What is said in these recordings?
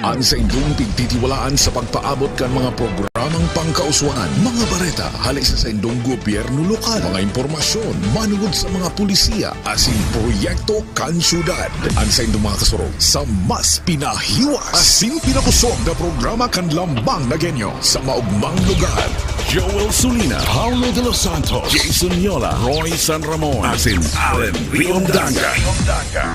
Ang sa indong pigtitiwalaan sa pagpaabot kan mga programang pangkauswanan, mga bareta, halis sa indong gobyerno lokal, mga impormasyon, manugod sa mga pulisiya, asin proyekto kan syudad. Ang sa indong mga kasurog sa mas pinahiwas, asin pinakusog na programa kan lambang na genyo sa maugmang lugar. Joel Sulina, Paulo de los Santos, Jason Yola, Roy San Ramon, asin Allen Riomdanga.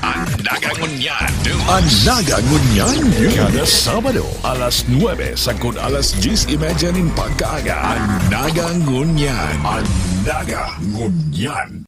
Ang Nagangunyan. Ang Nagangunyan. Kada Sabado, alas 9 sagod alas 10:30 nin pagkaaga. Ang Nagangunyan. Ang Nagangunyan.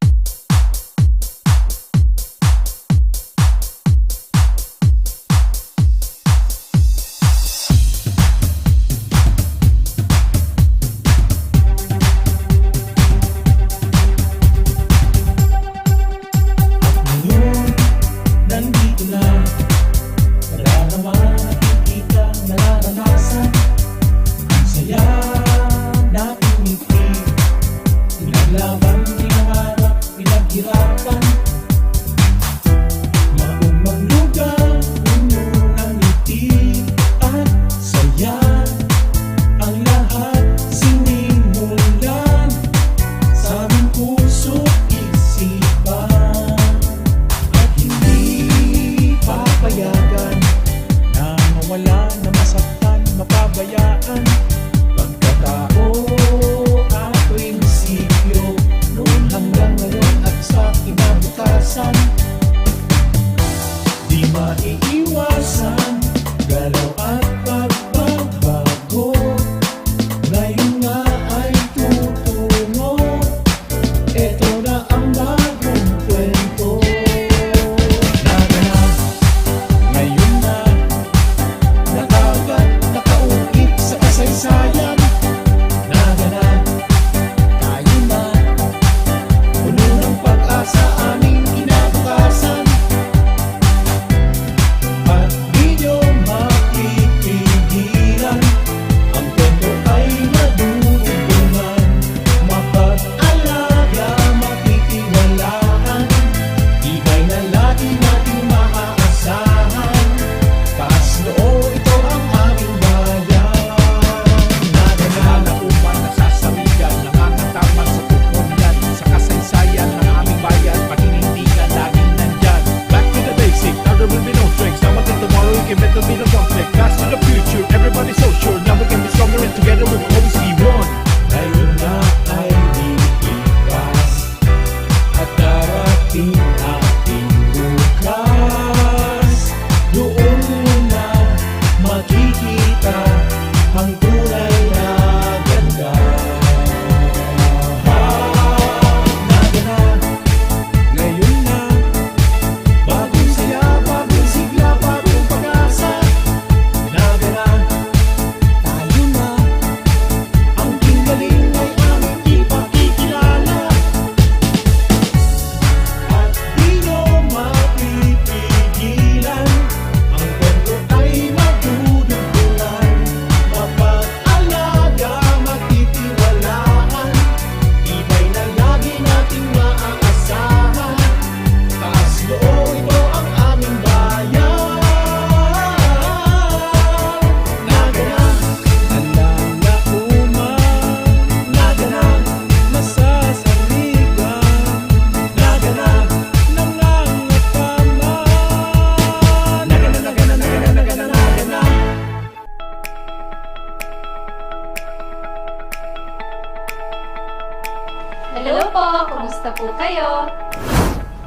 Hello po! Kumusta po kayo?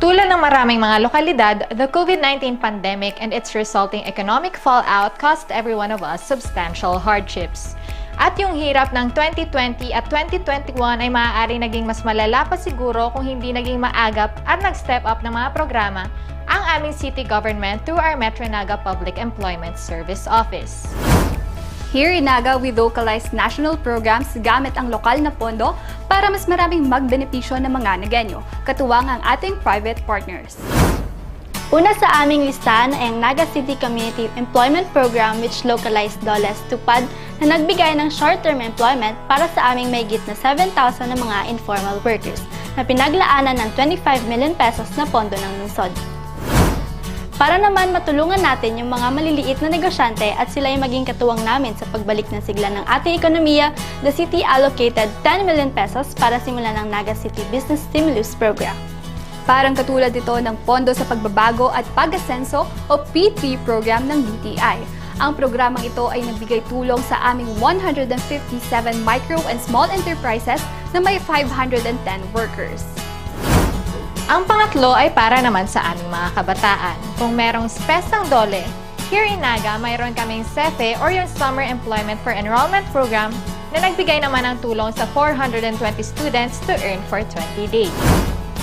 Tulad ng maraming mga lokalidad, the COVID-19 pandemic and its resulting economic fallout caused every one of us substantial hardships. At yung hirap ng 2020 at 2021 ay maaari naging mas malala pa siguro kung hindi naging maagap at nag-step up ng mga programa ang aming city government through our Metro Naga Public Employment Service Office. Here in Naga, we localized national programs gamit ang lokal na pondo para mas maraming magbenepisyo ng mga Nagenyo, katuwang ang ating private partners. Una sa aming listahan ay ang Naga City Community Employment Program which localized Doles Tupad na nagbigay ng short-term employment para sa aming mahigit na 7,000 na mga informal workers na pinaglaanan ng 25 million pesos na pondo ng lungsod. Para naman matulungan natin yung mga maliliit na negosyante at sila yung maging katuwang namin sa pagbalik ng sigla ng ating ekonomiya, the city allocated 10 million pesos para simulan ng Naga City Business Stimulus Program. Parang katulad ito ng Pondo sa Pagbabago at Pag-asenso o P3 program ng DTI. Ang programang ito ay nagbigay tulong sa aming 157 micro and small enterprises na may 510 workers. Ang pangatlo ay para naman sa aming mga kabataan. Kung merong spesang dole, here in Naga, mayroon kaming SEFE or yung Summer Employment for Enrollment Program na nagbigay naman ng tulong sa 420 students to earn for 20 days.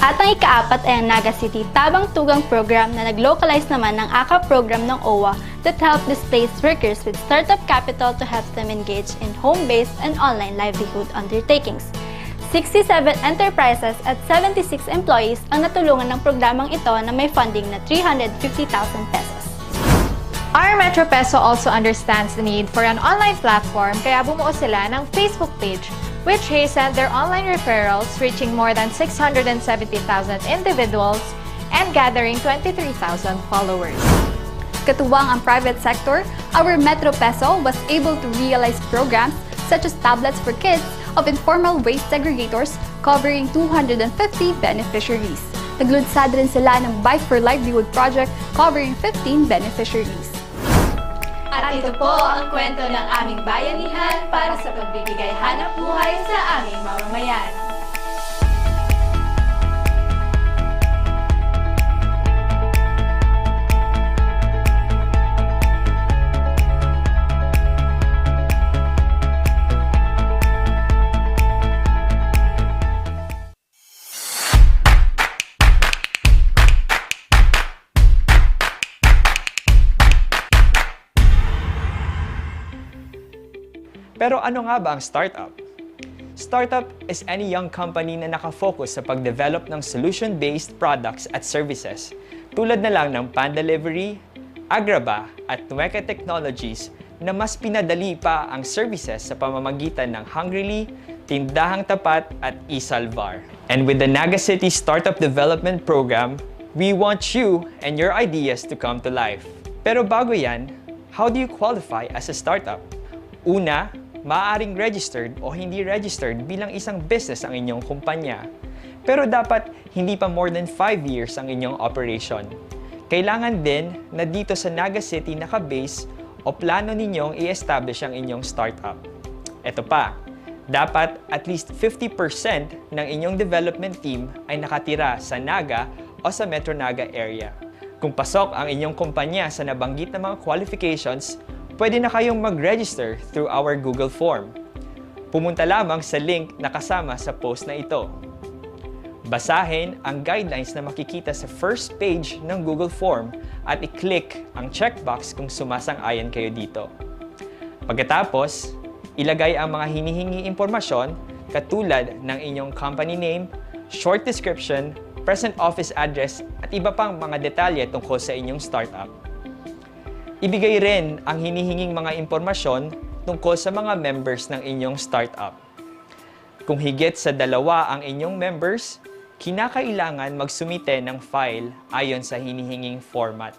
At ang ikaapat ay ang Naga City Tabang Tugang Program na nag-localize naman ng AKA program ng OWA that help displaced workers with startup capital to help them engage in home-based and online livelihood undertakings. 67 enterprises at 76 employees ang natulungan ng programang ito na may funding na 350,000 pesos. Our Metro Peso also understands the need for an online platform kaya bumuo sila ng Facebook page which hastened their online referrals reaching more than 670,000 individuals and gathering 23,000 followers. Katuwang ang private sector, our Metro Peso was able to realize programs such as tablets for kids of informal waste segregators covering 250 beneficiaries. Naglunsad rin sila ng Bike for Livelihood project covering 15 beneficiaries. At ito po ang kwento ng aming bayanihan para sa pagbibigay hanap buhay sa aming mamamayan. Pero ano nga ba ang startup? Startup is any young company na nakafocus sa pag-develop ng solution-based products at services tulad na lang ng Pan Delivery, Agraba at Nueca Technologies na mas pinadali pa ang services sa pamamagitan ng Hungryly, Tindahang Tapat at eSalvar. And with the Naga City Startup Development Program, we want you and your ideas to come to life. Pero bago yan, how do you qualify as a startup? Una, maaaring registered o hindi registered bilang isang business ang inyong kumpanya. Pero dapat hindi pa more than 5 years ang inyong operation. Kailangan din na dito sa Naga City nakabase o plano ninyong i-establish ang inyong startup. Ito pa, dapat at least 50% ng inyong development team ay nakatira sa Naga o sa Metro Naga area. Kung pasok ang inyong kumpanya sa nabanggit na mga qualifications, pwede na kayong mag-register through our Google form. Pumunta lamang sa link na kasama sa post na ito. Basahin ang guidelines na makikita sa first page ng Google form at i-click ang checkbox kung sumasang-ayon kayo dito. Pagkatapos, ilagay ang mga hinihingi impormasyon katulad ng inyong company name, short description, present office address at iba pang mga detalye tungkol sa inyong startup. Ibigay rin ang hinihinging mga impormasyon tungkol sa mga members ng inyong startup. Kung higit sa 2 ang inyong members, kinakailangan magsumite ng file ayon sa hinihinging format.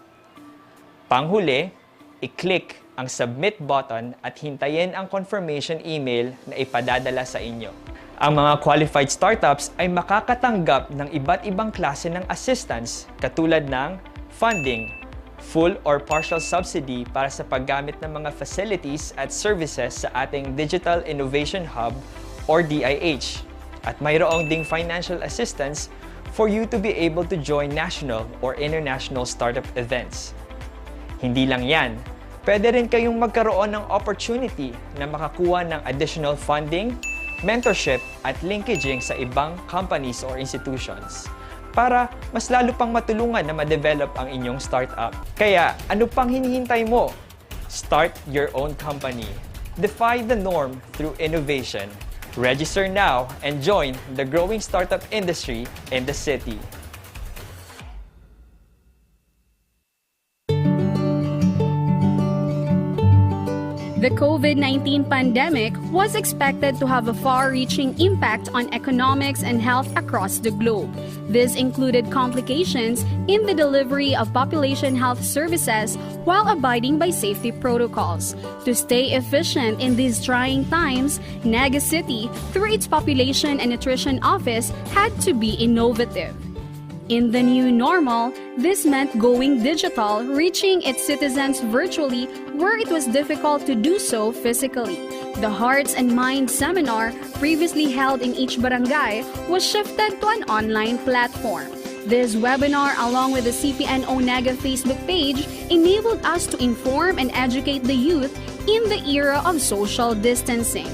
Panghuli, i-click ang submit button at hintayin ang confirmation email na ipadadala sa inyo. Ang mga qualified startups ay makakatanggap ng iba't ibang klase ng assistance katulad ng funding, full or partial subsidy para sa paggamit ng mga facilities at services sa ating Digital Innovation Hub or DIH. At mayroong ding financial assistance for you to be able to join national or international startup events. Hindi lang yan, pwede rin kayong magkaroon ng opportunity na makakuha ng additional funding, mentorship at linkaging sa ibang companies or institutions para mas lalo pang matulungan na ma-develop ang inyong startup. Kaya, ano pang hinihintay mo? Start your own company. Defy the norm through innovation. Register now and join the growing startup industry in the city. The COVID-19 pandemic was expected to have a far-reaching impact on economics and health across the globe. This included complications in the delivery of population health services while abiding by safety protocols. To stay efficient in these trying times, Naga City, through its Population and Nutrition Office, had to be innovative. In the new normal, this meant going digital, reaching its citizens virtually where it was difficult to do so physically. The Hearts and Minds seminar, previously held in each barangay, was shifted to an online platform. This webinar, along with the CPNO Naga Facebook page, enabled us to inform and educate the youth in the era of social distancing.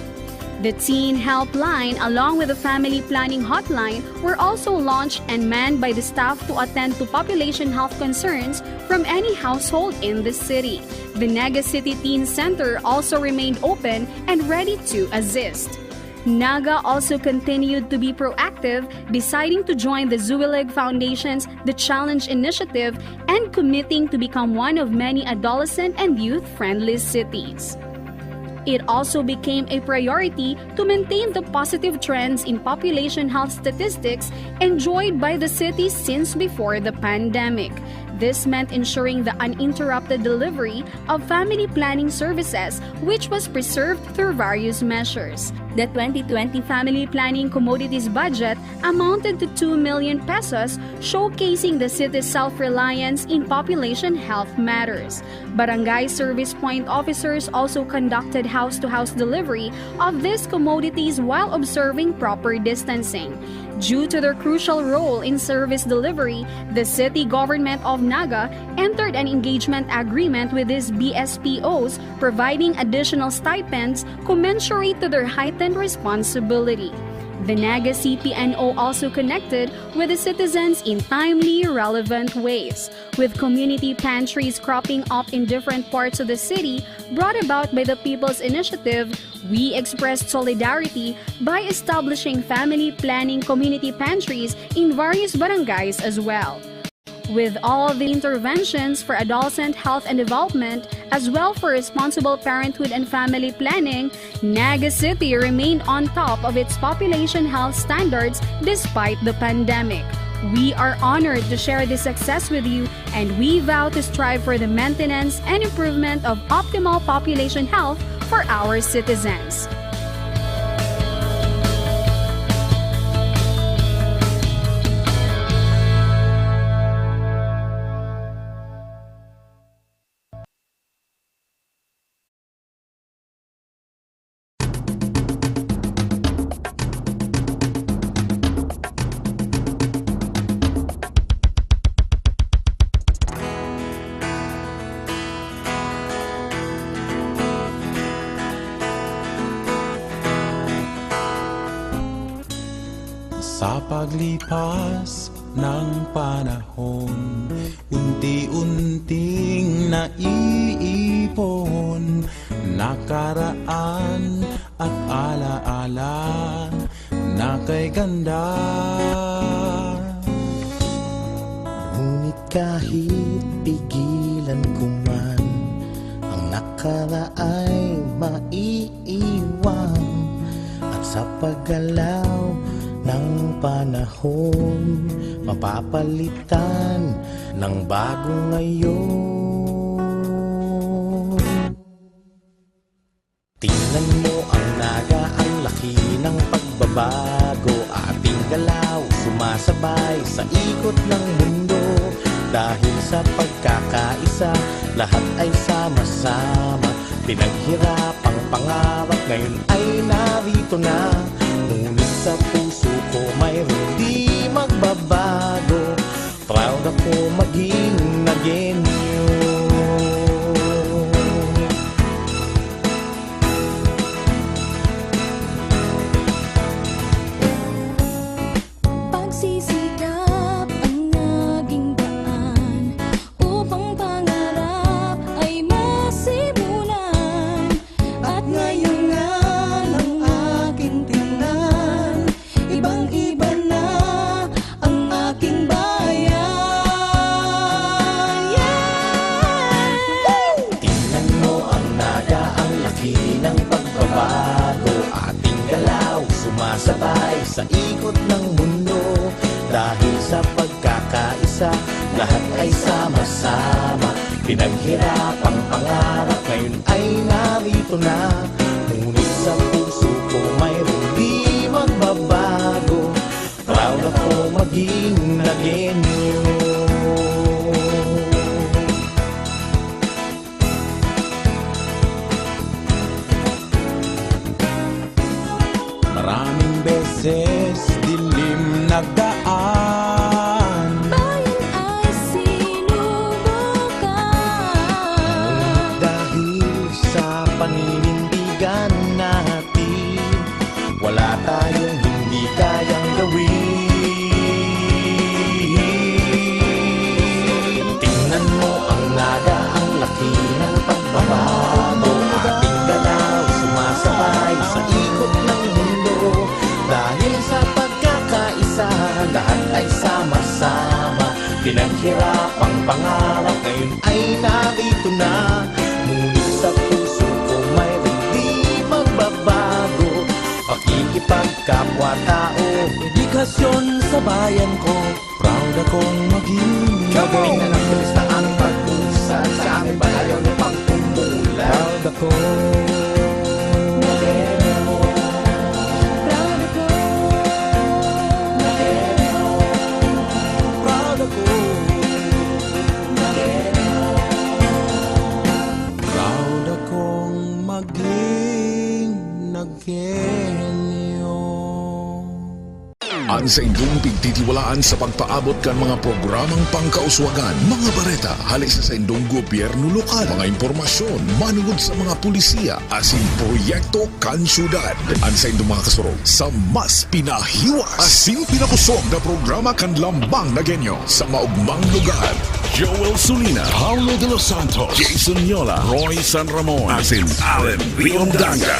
The Teen Helpline, along with the Family Planning Hotline, were also launched and manned by the staff to attend to population health concerns from any household in the city. The Naga City Teen Center also remained open and ready to assist. Naga also continued to be proactive, deciding to join the Zuilig Foundation's The Challenge Initiative and committing to become one of many adolescent and youth-friendly cities. It also became a priority to maintain the positive trends in population health statistics enjoyed by the city since before the pandemic. This meant ensuring the uninterrupted delivery of family planning services, which was preserved through various measures. The 2020 family planning commodities budget amounted to 2 million pesos, showcasing the city's self-reliance in population health matters. Barangay service point officers also conducted house-to-house delivery of these commodities while observing proper distancing. Due to their crucial role in service delivery, the city government of Naga entered an engagement agreement with these BSPOs, providing additional stipends commensurate to their heightened responsibility. The Naga CPNO also connected with the citizens in timely, relevant ways, with community pantries cropping up in different parts of the city brought about by the People's Initiative. We expressed solidarity by establishing family planning community pantries in various barangays as well. With all the interventions for adolescent health and development, as well for responsible parenthood and family planning, Naga City remained on top of its population health standards despite the pandemic. We are honored to share this success with you, and we vow to strive for the maintenance and improvement of optimal population health for our citizens. Sa paglipas ng panahon, unti-unting naiipon nakaraan at alaala na kay ganda. Ngunit kahit pigilan ko man, ang nakaraay maiiwan, at sa paggalaw ng panahon mapapalitan ng bago ngayon. Tingnan mo ang Naga, ang laki ng pagbabago. Ating galaw sumasabay sa ikot ng mundo. Dahil sa pagkakaisa, lahat ay sama-sama. Pinaghirapang pangarap ngayon ay narito na. Ngunit sa puso ko mayroon di magbabago. Proud ako maging Nagenyo. Pagsisikap ang naging daan upang pangarap ay masimulan. At ngayon nga ng aking tingnan, ibang-iba na ang aking bayan. sumasabay sa ikot ng mundo. Dahil sa pagkakaisa, lahat ay sama-sama. Pinaghirapang pangarap, ngayon ay narito na. Ngunit sa puso ko mayroong di magbabago. Proud ako maging Nagueño. Maraming beses dilim nagdaan. Bayan ay sinubukan. Dahil sa paninindigan natin, wala tayong hindi kayang gawin. Tingnan mo ang naga, ang laki ng pagbabago. Ating galaw, sumasabay sa ikot ng mundo. Dahil sa pagkakaisa, lahat ay sama-sama. Pinaghirapang pangarap, ngayon ay narito na. Ngunit sa puso ko mayroong di magbabago. Pakikipagkapwa-tao, Dedikasyon sa bayan ko, proud akong maging gawin na ng bilis na ang pag-usad. Sa aming balayaw ng pagpumulan. Proud ako. Proud ako. Proud akong maging Nagueño. Ang sa indong pigtitiwalaan sa pagpaabot kan mga programang pangkauswagan, mga bareta, halis sa indong gobyerno lokal, mga impormasyon, manugod sa mga pulisiya, asin proyekto kan syudad. Ang sa indong mga kasurog, sa mas pinahiwas, asin pinakusog na programa kan Lambang Nagueño sa maugmang lugar. Joel Sulina, Paulo de los Santos, Jason Yola, Roy San Ramon, asin Allen Riondaga.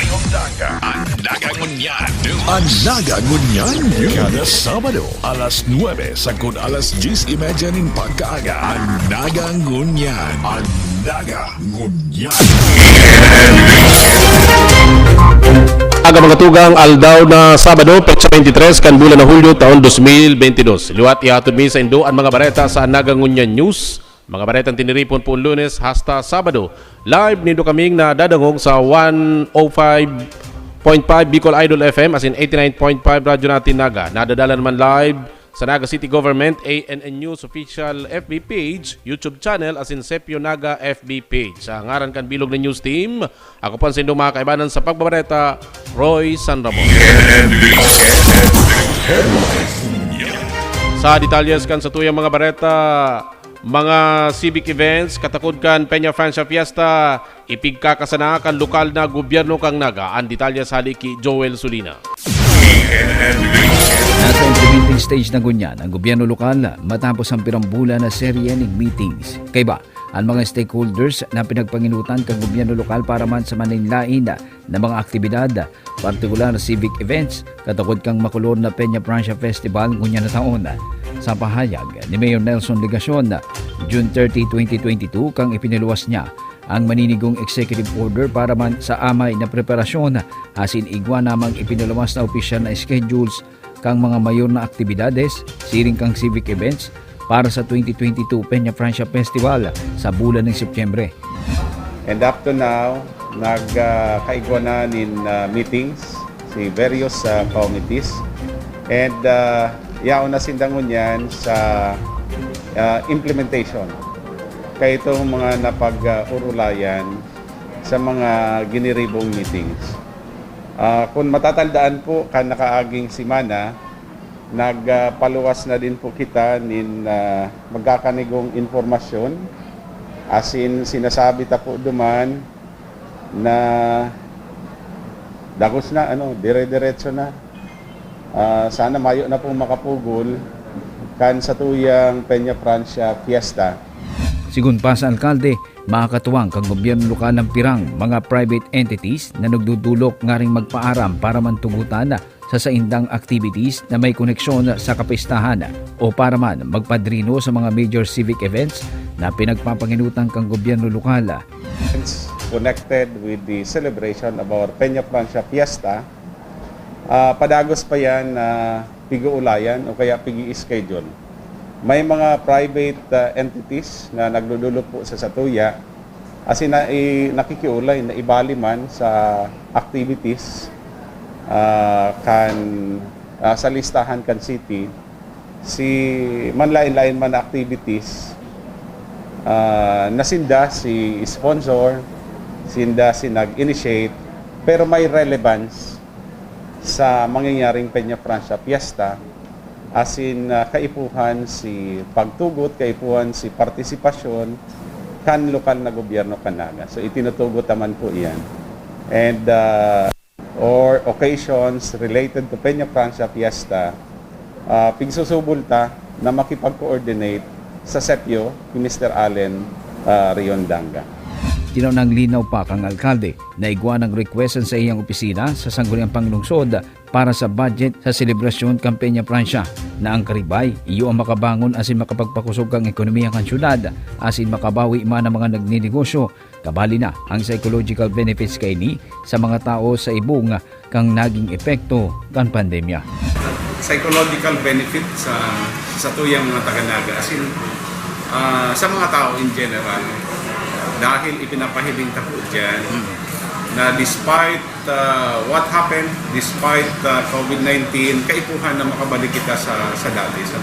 Ang Nagangunyan. Ang Nagangunyan. Kada Sabado, alas 9 sagod alas 10:30 nin pagkaaga. Ang Nagangunyan. Ang Nagangunyan. Aga mga tugang aldaw na Sabado, petsa 23 kan bulan na Hulyo taon 2022. Liwat ihatod mi sa Indo ang mga bareta sa Nagangunyan News. Mga baretang tiniripon po Lunes hasta Sabado. Live nido kaming na dadangog sa 105.5 Bicol Idol FM as in 89.5 radyo natin Naga. Nadadala naman live sa Naga City Government ANN News official FB page, YouTube channel as in Sepio Naga FB page. Sa ngaran kan bilog na news team, ako po sa inyong mga kaibanan sa pagbabareta, Roy San Ramon. Sa detalyes kan sa tuyang mga bareta, mga civic events, katakod kan Peña Francia Fiesta, ipigkakasana kan lokal na gobyerno kang Naga. Ang detalye sa haliki Joel Sulina. Nasa implementing stage na gunyan ang gobyerno lokal matapos ang pirambulan na serye ng meetings. Kaya ba, ang mga stakeholders na pinagpanginutan kang gobyerno lokal para man sa maninlain na mga aktibidad, partikular na civic events, katakod kang makulor na Peña Francia Festival ngunyan na taon. Sa pahayag ni Mayor Nelson Legacion, June 30, 2022, kang ipiniluwas niya ang maninigong executive order para man sa amay na preparasyon asin igwa namang ipinalawas na opisyal na schedules kang mga mayor na aktibidades, siring kang civic events para sa 2022 Peña Francia Festival sa bulan ng Setyembre. And up to now, nagkaigwa na nin meetings si various committees and yaon na sindangon yan sa implementation. Kaya itong mga napag-urulayan sa mga giniribong meetings. Kung matatandaan po, kan nakaaging simana, nagpaluwas na din po kita nin magkakanigong informasyon. As in, sinasabi ta po duman na dagos na, dire-diretso na. Sana mayo na pong makapugol kan sa tuyang Peña Francia Fiesta. Sigun pa sa alkalde, makakatuwang kang gobyerno lokal ng pirang mga private entities na nagdudulok nga ring magpaaram para mantugutan sa saindang activities na may koneksyon sa kapistahan o para man magpadrino sa mga major civic events na pinagpapanginutan kang gobyerno lokal. Connected with the celebration of our Peña Francia Fiesta, padagos pa yan na pig-uulayan o kaya pig-i-schedule. May mga private entities na naglululo po sa Satuya as in nakikiulay na ibali man sa activities sa listahan kan city si manlain-lain man na activities nasinda si sponsor, sinda si nag-initiate, pero may relevance sa mangyayaring Peña Francia Fiesta, as in kaipuhan si pagtugot, kaipuhan si partisipasyon kan lokal na gobyerno kanaga. So itinutugot naman po iyan. And or occasions related to Peña Francia Fiesta, pigsusubulta na makipag-coordinate sa SEPIO ni Mr. Allen Riondanga. Tinanang linaw pa kang alkalde na igwa ng requestan sa iyang opisina sa Sangguniang Panglungsod para sa budget sa selebrasyon kang Peña Francia na ang karibay iyo ang makabangon asin makapagpakusog kang ekonomiya kang syudad asin makabawi man ang mga nagninegosyo kabali na ang psychological benefits kay ni sa mga tao sa ibong kang naging epekto kan pandemya. Psychological benefit sa tuyang mga taga-Naga as in, sa mga tao in general dahil ipinapahiling ta po dyan na despite what happened, despite COVID-19, kaipuhan na makabalik kita sa dati. Sa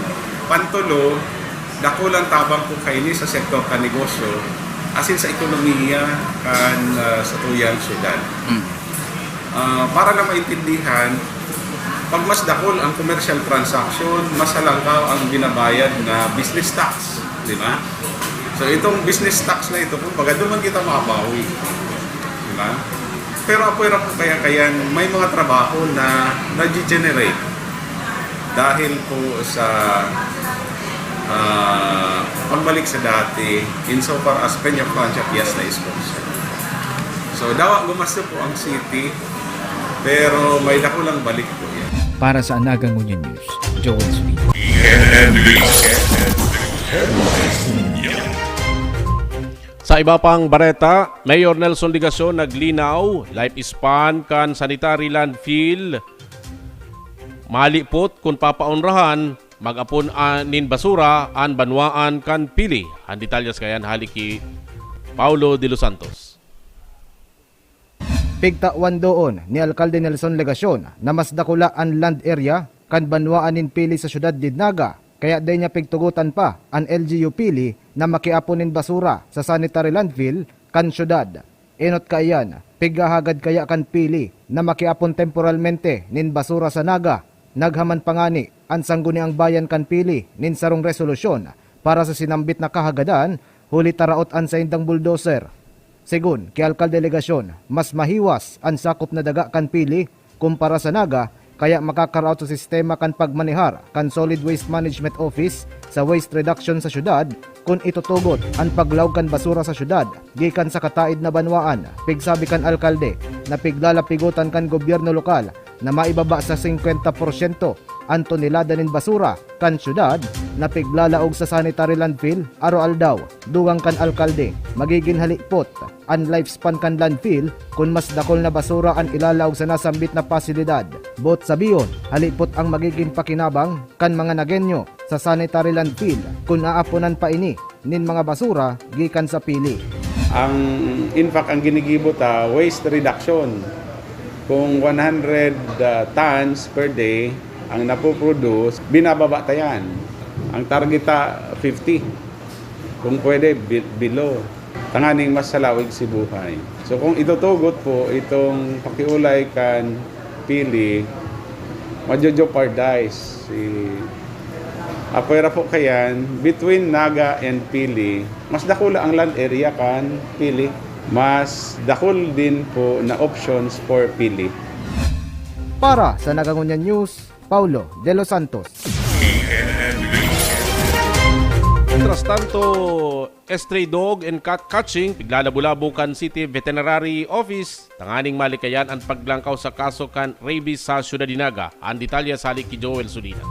pantulo, dakulang tabang po kayo sa sektor ka negosyo as in sa ekonomiya kan sa tuyang syudad. Para lang maintindihan, pag mas dakol ang commercial transaction, mas halangkaw ang binabayad na business tax, di ba? So itong business tax na ito, kumbaga doon man kita makabawi, di ba? Pero apoy po kaya may mga trabaho na nag-generate dahil po sa pagbalik sa dati insofar as Peña Francia Fiesta is concerned. So dawa gumasto po ang city, pero may dakulang balik po yan. Para sa Naga Nguyen News, Joel Smith. Sa iba pang bareta, Mayor Nelson Ligacion naglinaw, lifespan kan sanitary landfill, malipot kung papaunrahan, mag-apon anin basura, an banwaan kan pili. Ang detalyas kayan haliki Paulo de los Santos. Pigtawan doon ni Alkalde Nelson Ligacion na mas dakula ang land area kan banwaan nin pili sa syudad di Naga, kaya day niya pigtugutan pa ang LGU pili na makiaponin basura sa sanitary landfill kan syudad. Enot kayan, pigahagad kaya kan pili na makiapon temporalmente nin basura sa Naga. Naghaman pangani ang sangguniang bayan kan pili nin sarong resolusyon para sa sinambit na kahagadan huli taraot an sa indang bulldozer. Segun kay Alkalde Ligacion, mas mahiwas ang sakop na daga kan pili kumpara sa Naga, kaya makakaraot sa sistema kan pagmanihar kan Solid Waste Management Office sa waste reduction sa syudad kung itutugot ang paglaw kan basura sa syudad gikan sa kataid na banwaan. Pigsabi kan alkalde na piglalapigutan kan gobyerno lokal na maibaba sa 50% ang tonelada nin basura kan syudad na piglalaog sa sanitary landfill aro aldaw. Dugang kan alkalde magiging halipot ang lifespan kan landfill kung mas dakol na basura ang ilalaog sa nasambit na pasilidad. Bot sabiyon, halipot ang magiging pakinabang kan mga nagenyo sa sanitary landfill kung aapunan pa ini nin mga basura gikan sa pili. In fact, ang ginigibot waste reduction. Kung 100 tons per day ang napoproduce, binababa tayan. Ang target 50. Kung pwede, below. Tanganing mas salawig si buhay. So kung itutugot po itong pakiulay kan pili, majojopardize si apera po kayan between Naga and Pili. Mas dakula ang land area kan Pili. Mas dakul din po na options for Pili. Para sa Naga Nguyen News, Paulo de los Santos. Mientras tanto, stray dog and cat catching, piglalabulabo kan City Veterinary Office, tanganing malikayan ang paglangkaw sa kaso kan rabies sa Ciudad de Naga. Ang detalya sa halik ki Joel Sulina.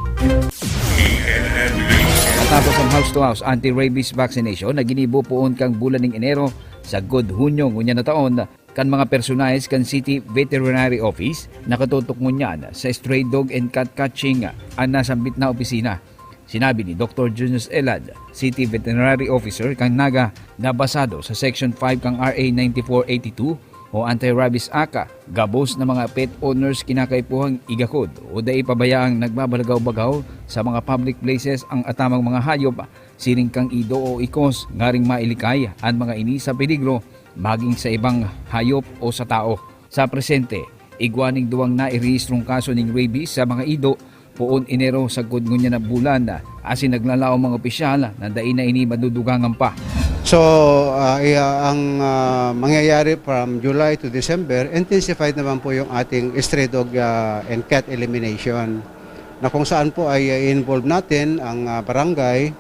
Matapos ang house-to-house anti-rabies vaccination na ginibo poon kang bulan ng Enero sa God Hunyo ngunya na taon, kan mga personalis kan City Veterinary Office nakatutok ngunyan sa stray dog and cat catching ang nasambit na opisina. Sinabi ni Dr. Junius Elad, City Veterinary Officer kang Naga, na basado sa Section 5 kang RA 9482 o Anti-Rabies Act, gabos na mga pet owners kinakaipuhang igakod o dai pabayaang nagbabalagaw-bagaw sa mga public places ang atamang mga hayop, siring kang ido o ikos, ngaring mailikay ang mga ini sa peligro, maging sa ibang hayop o sa tao. Sa presente, igwaning duwang na irehistrong kaso ng rabies sa mga ido poon Enero sa kudngunya na bulan asin naglalao mga opisyal na dain na ini madudugangan pa. So, ang mangyayari from July to December, intensified naman po yung ating stray dog and cat elimination na kung saan po ay involve natin ang barangay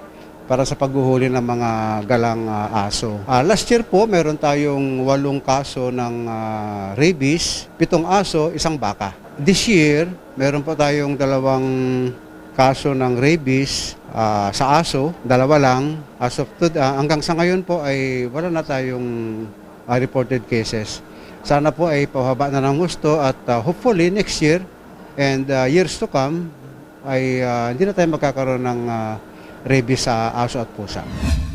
para sa paghuhuli ng mga galang aso. Last year po, meron tayong 8 kaso ng rabies, 7 aso, 1 baka. This year, meron po tayong 2 kaso ng rabies sa aso, 2 lang. As of hanggang sa ngayon po ay wala na tayong reported cases. Sana po ay pahaba na ng gusto at hopefully next year and years to come ay hindi na tayo magkakaroon ng rabies sa aso at pusa.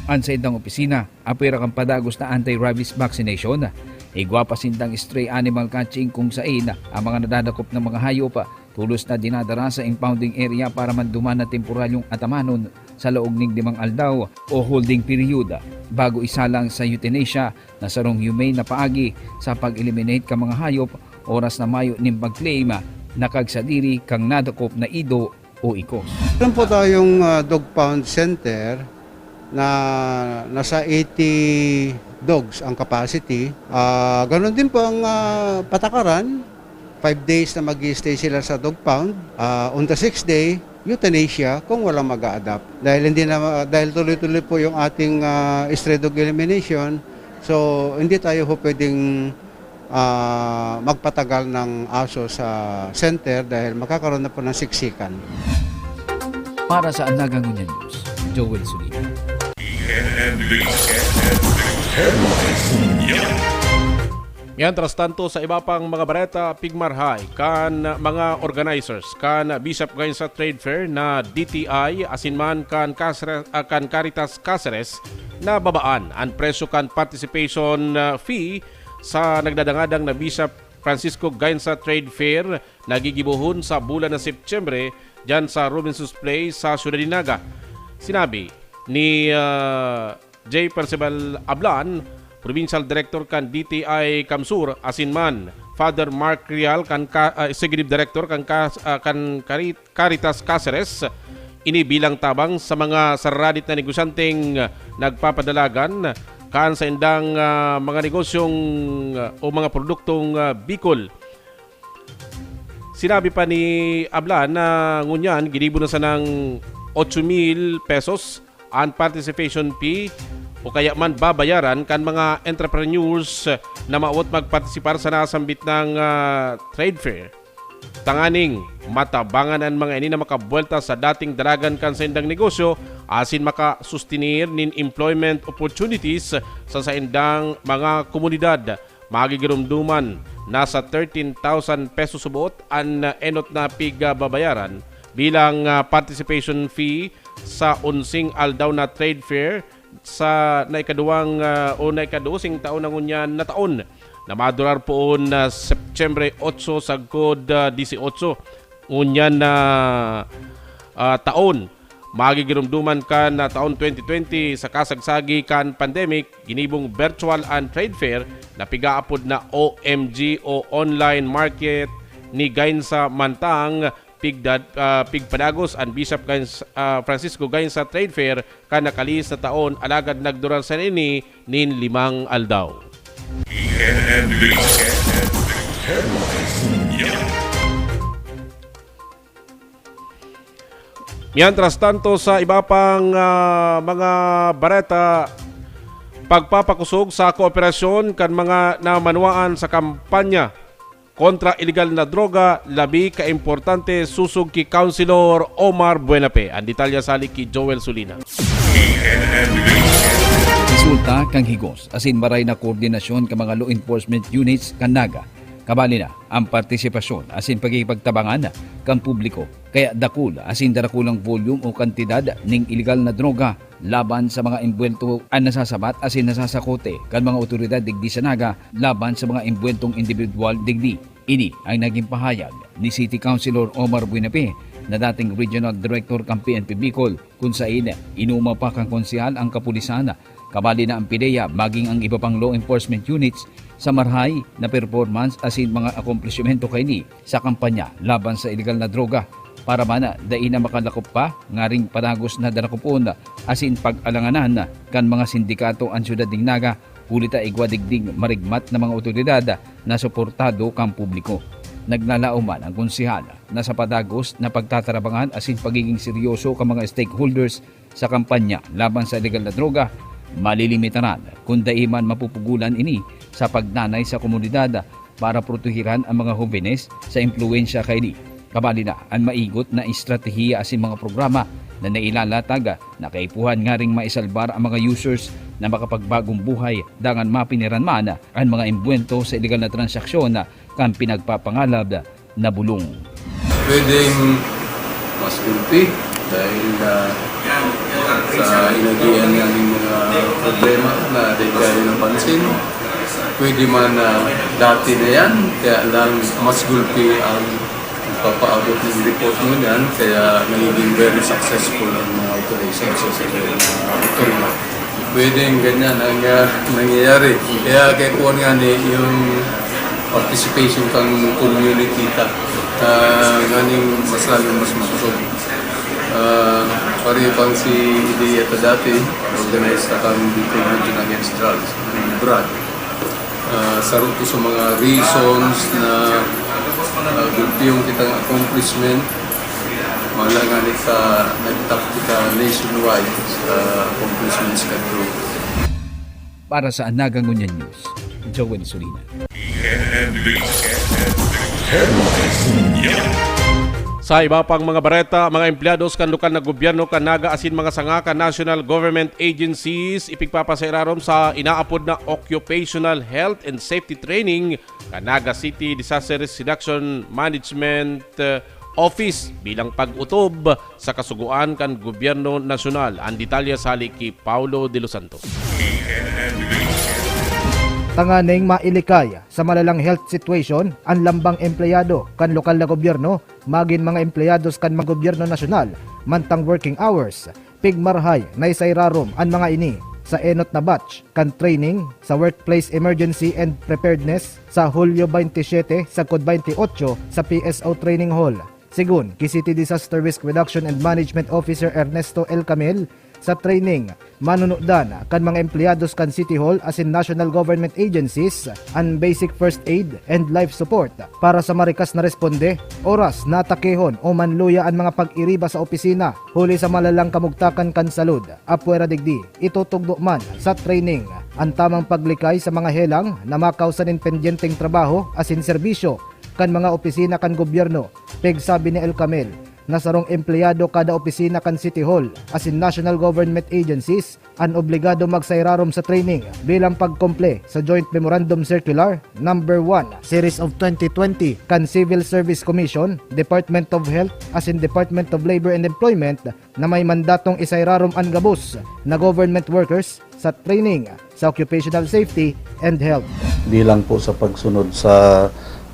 Sa indang opisina, apira kang padagos na anti-rabies vaccination. Igwa pa sindang stray animal catching kung saan ang mga nadadakop ng mga hayop tulos na dinadara sa impounding area para manduman na temporaryong atamanon sa loob ng 5 aldaw o holding period bago isalang sa euthanasia na sarong humane na paagi sa pag-eliminate ka mga hayop oras na mayo ning pag-claim nakagsadiri kang nadakop na ido o ikos. Meron po tayong dog pound center na nasa 80 dogs ang capacity. Ganon din po ang patakaran. 5 days na mag-stay sila sa dog pound. On the 6th day, euthanasia kung walang mag-a-adapt. Dahil tuloy-tuloy po yung ating stray dog elimination, so hindi tayo po pwedeng magpatagal ng aso sa center dahil makakaroon na po ng siksikan. Para sa Nagangunya News, Joel Sulina. Yan, tras tanto sa iba pang mga bareta, pigmarhay kan mga organizers kan Bishop Gainsa Trade Fair na DTI asinman kan Caritas Caceres na babaan ang presyo kan participation fee sa nagdadangadang na Bishop Francisco Gainsa Trade Fair na gigibuhon sa bulan ng Setyembre dyan sa Robinson's Place sa Ciudad de Naga. Sinabi ni J. Percival Ablan, Provincial Director kan DTI Kamsur, asinman Father Mark Rial kan Executive Director kan Caritas Caceres, inibilang tabang sa mga saradit na negosyanteng nagpapadalagan kan sa indang mga negosyong o mga produktong Bicol. Sinabi pa ni Ablan na ngunyan ginibo na sa ng 8,000 pesos ang participation fee o kaya man babayaran kan mga entrepreneurs na maawat magpartisipar sa nasambit ng trade fair. Tanganing matabangan ang mga ini na makabuelta sa dating daragan kan sa indang negosyo asin makasustinir nin employment opportunities sa indang mga komunidad. Magigirumduman nasa 13,000 pesos subot ang enot na babayaran bilang participation fee sa unsing aldaw na trade fair sa naikaduwang o naikadusing taon na ngunyan na taon na madurar poon na September 8 sagkod 18 ngunyan na taon. Magigirumduman kan na taon 2020 sa kasagsagi kan pandemic, ginibong virtual and trade fair na pigaapod na OMG o online market ni Gainsa Mantang pigpadagos ang Bishop Francisco Gainsa Trade Fair kan nakalis na taon alagad nagduran sa nini nin 5 aldaw. Mientras tanto sa iba pang mga bareta, pagpapakusog sa kooperasyon kan mga namanwaan sa kampanya kontra illegal na droga, labi ka-importante susug ki Councilor Omar Buenape. Ang detalya sali ki Joel Sulina. resulta kang higos asin maray na koordinasyon ka mga law enforcement units kan Naga. Kabali na ang partisipasyon asin pagkipagtabangan kang publiko kaya dakul asin darakulang volume o kantidad ning illegal na droga laban sa mga imbuwelto ang nasasabat asin nasasakote kan mga otoridad digdi sa Naga laban sa mga imbuweltong individual digdi. Ini ang naging pahayag ni City Councilor Omar Buenape na dating Regional Director kang PNP Bicol kung saan inuma pa kang konsehal ang kapulisan kabali na ang PIDEA maging ang iba pang law enforcement units sa marhay na performance asin mga akomplishmento kayni sa kampanya laban sa illegal na droga para mana dai na makalakop pa ngaring panagos na darakupon asin pag-alanganan kan mga sindikato ang syudad ding Naga kulita igwadigding marigmat na mga otoridad na suportado kang publiko. Naglalauman ang konsehal na sa padagos na pagtatarabangan asin pagiging seryoso ka mga stakeholders sa kampanya laban sa illegal na droga malilimitaran kung daiman mapupugulan ini sa pagnanay sa komunidad para protehiran ang mga jóvenes sa impluensya kayni. Kabali na ang maigot na estratehiya asin mga programa na nailalatag na kaipuhan nga ring maisalbar ang mga users na makapagbagong buhay dangan mapiniran man ang mga imbuwento sa illegal na transaksyon na kan pinagpapangalab na bulong. Pwedeng mas kulpi dahil sa inagian ng mga problema na dahil ng pansin. Pwede man dati na yan, kaya lang mas gulpi ang papaabot ng report mo yan, kaya nagiging very successful ang mga operations sa mga otoridad. Pwedeng ganyan ang nangyayari. Kaya kuha nga yung participation kang community nganing mas lalong mas makusog. Pari pang si Idea dati, organized na kang Bicol Region Against Drugs, Brad. Saruto sa mga reasons na yung kitang accomplishment, wala nga nita nagtap kita nationwide sa accomplishments ka group. Para sa Naga Ngunyan News, Joel Solina. Sa iba pang mga bareta, mga empleados kan lokal na gobyerno kan Naga asin mga sanga kan national government agencies ipigpapasairarom sa inaapod na Occupational Health and Safety Training kan Naga City Disaster Risk Reduction Management Office bilang pag-utob sa kasuguan kan gobyerno nasyonal. Ang detalye sali kay Paulo de los Santos. Tanganing mailikay sa malalang health situation ang lambang empleyado kan lokal na gobyerno magin mga empleyados kan mga gobyerno nasyonal mantang working hours pigmarhay na isairarom ang mga ini sa enot na batch kan training sa Workplace Emergency and Preparedness sa Hulyo 27 sa Kod 28 sa PSO Training Hall. Sigun ki City Disaster Risk Reduction and Management Officer Ernesto L. Camel, sa training manunudan kan mga empleyados kan City Hall asin national government agencies ang basic first aid and life support para sa marikas na responde oras na takehon o manluya ang mga pag-iriba sa opisina huli sa malalang kamugtakan kan salud apwera digdi itutugdo man sa training ang tamang paglikay sa mga helang na makausanin pendyenteng trabaho asin serbisyo kan mga opisina kan gobyerno. Pegsabi ni El Camel na sarong empleyado kada opisina kan City Hall asin national government agencies ang obligado magsairarom sa training bilang pagkomple sa Joint Memorandum Circular number 1 Series of 2020 kan Civil Service Commission, Department of Health asin Department of Labor and Employment na may mandatong isairarom ang gabos na government workers sa training sa occupational safety and health. Di lang po sa pagsunod sa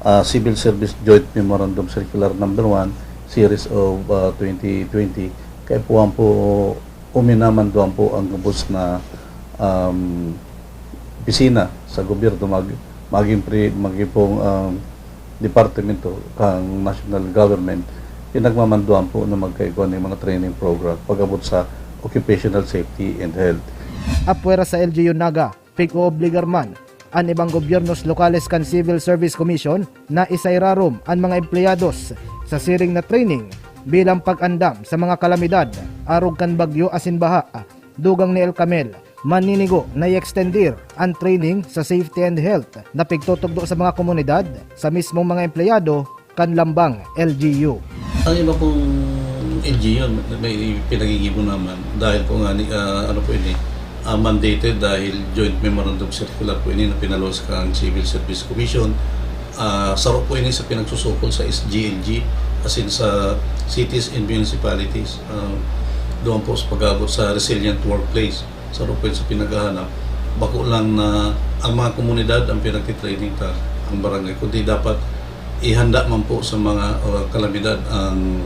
Civil Service Joint Memorandum Circular number 1 Series of 2020 kaya po uminaman doon po ang gabos na opisina sa gobyerno maging pong departamento kang national government pinagmamanduan po na magkaikuan ng mga training program pag-abot sa occupational safety and health. Apwera sa LGU Naga, pig-oobligar man ang ibang gobyernos lokales kan Civil Service Commission na isairarom ang mga empleyados sa siring na training bilang pag-andam sa mga kalamidad arog kan bagyo asin baha. Dugang ni El Camel maninigo na i-extendir ang training sa safety and health na pigtutugdo sa mga komunidad sa mismong mga empleyado kan lambang LGU. Ang iba pong LGU may pinagigibon naman dahil po nga mandated dahil Joint Memorandum Circular po ini na pinalos kang Civil Service Commission. Saro po ini sa pinagsusukol sa SGLG as in sa cities and municipalities. Doon po sa pag-abot sa resilient workplace. Saro po yun sa pinaghahanap. Bako lang na ang mga komunidad ang pinagtitraining ta ang barangay, kundi dapat ihanda man po sa mga kalamidad ang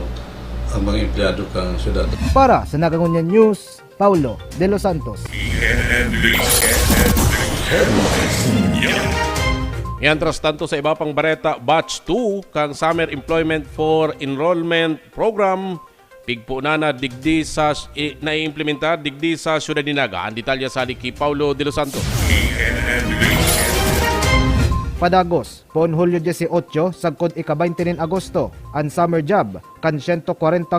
mga empleyado kang syudad. Para sa Nagangunyan News, Paulo De Los Santos. Mientras tanto sa iba pang bareta, Batch 2 kang Summer Employment for Enrollment Program pigpo na digdi sa naiimplementar digdi sa Syudad ni Naga. Ang detalya sa ni Paulo De Los Santos. Padagos, poon Hulyo 18, sagkod ika-29 Agosto, ang summer job kan 140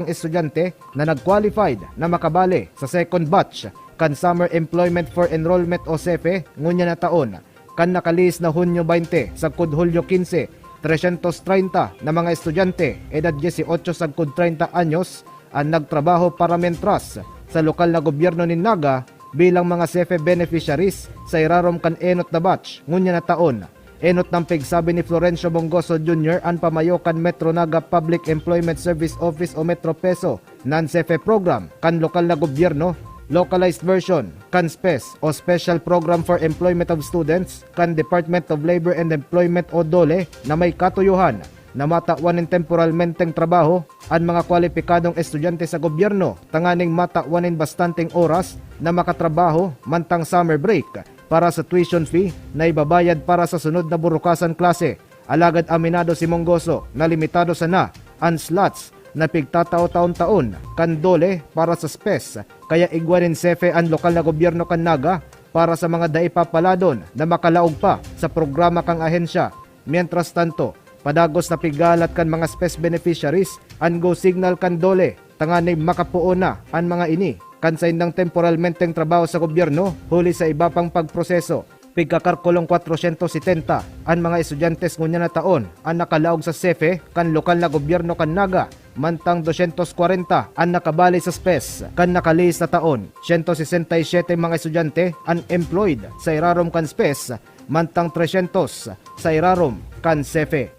estudyante na nag-qualified na makabali sa second batch kan Summer Employment for Enrollment o SEFE ngunya na taon. Kan nakalis na Hunyo 20, sagkod Hulyo 15, 330 na mga estudyante edad 18 sagkod 30 anyos ang nagtrabaho para mentras sa lokal na gobyerno ni Naga bilang mga SEFE beneficiaries sa irarom kan enot na batch ngunya na taon. Enot ng pigsabi ni Florencio Bongoso Jr. ang pamayokan Metro Naga Public Employment Service Office o Metro Peso non-SEFE program kan lokal na gobyerno, localized version kan SPES o Special Program for Employment of Students kan Department of Labor and Employment o DOLE na may katuyuhan na matawanin temporalmenteng trabaho ang mga kwalipikadong estudyante sa gobyerno tanganing matawanin bastanteng oras na makatrabaho mantang summer break para sa tuition fee na ibabayad para sa sunod na burukasan klase. Alagad aminado si Mongoso na limitado sana ang slots na pigtatao taon-taon kan DOLE para sa SPES, kaya igwanin SEFE ang lokal na gobyerno kan Naga para sa mga daipapaladon na makalaog pa sa programa kang ahensya. Mientras tanto, padagos na pigalat kan mga SPES beneficiaries ang go signal kan DOLE tanganay makapuo na ang mga ini kansain ng temporalmenteng trabaho sa gobyerno huli sa iba pang pagproseso. Pigkakarkulong 470 ang mga estudyantes ngunya na taon ang nakalaog sa SEFE kan lokal na gobyerno kan Naga, mantang 240 ang nakabali sa SPES kan nakalis na taon. 167 mga estudyante unemployed sa irarom kan SPES, mantang 300 sa irarom kan SEFE.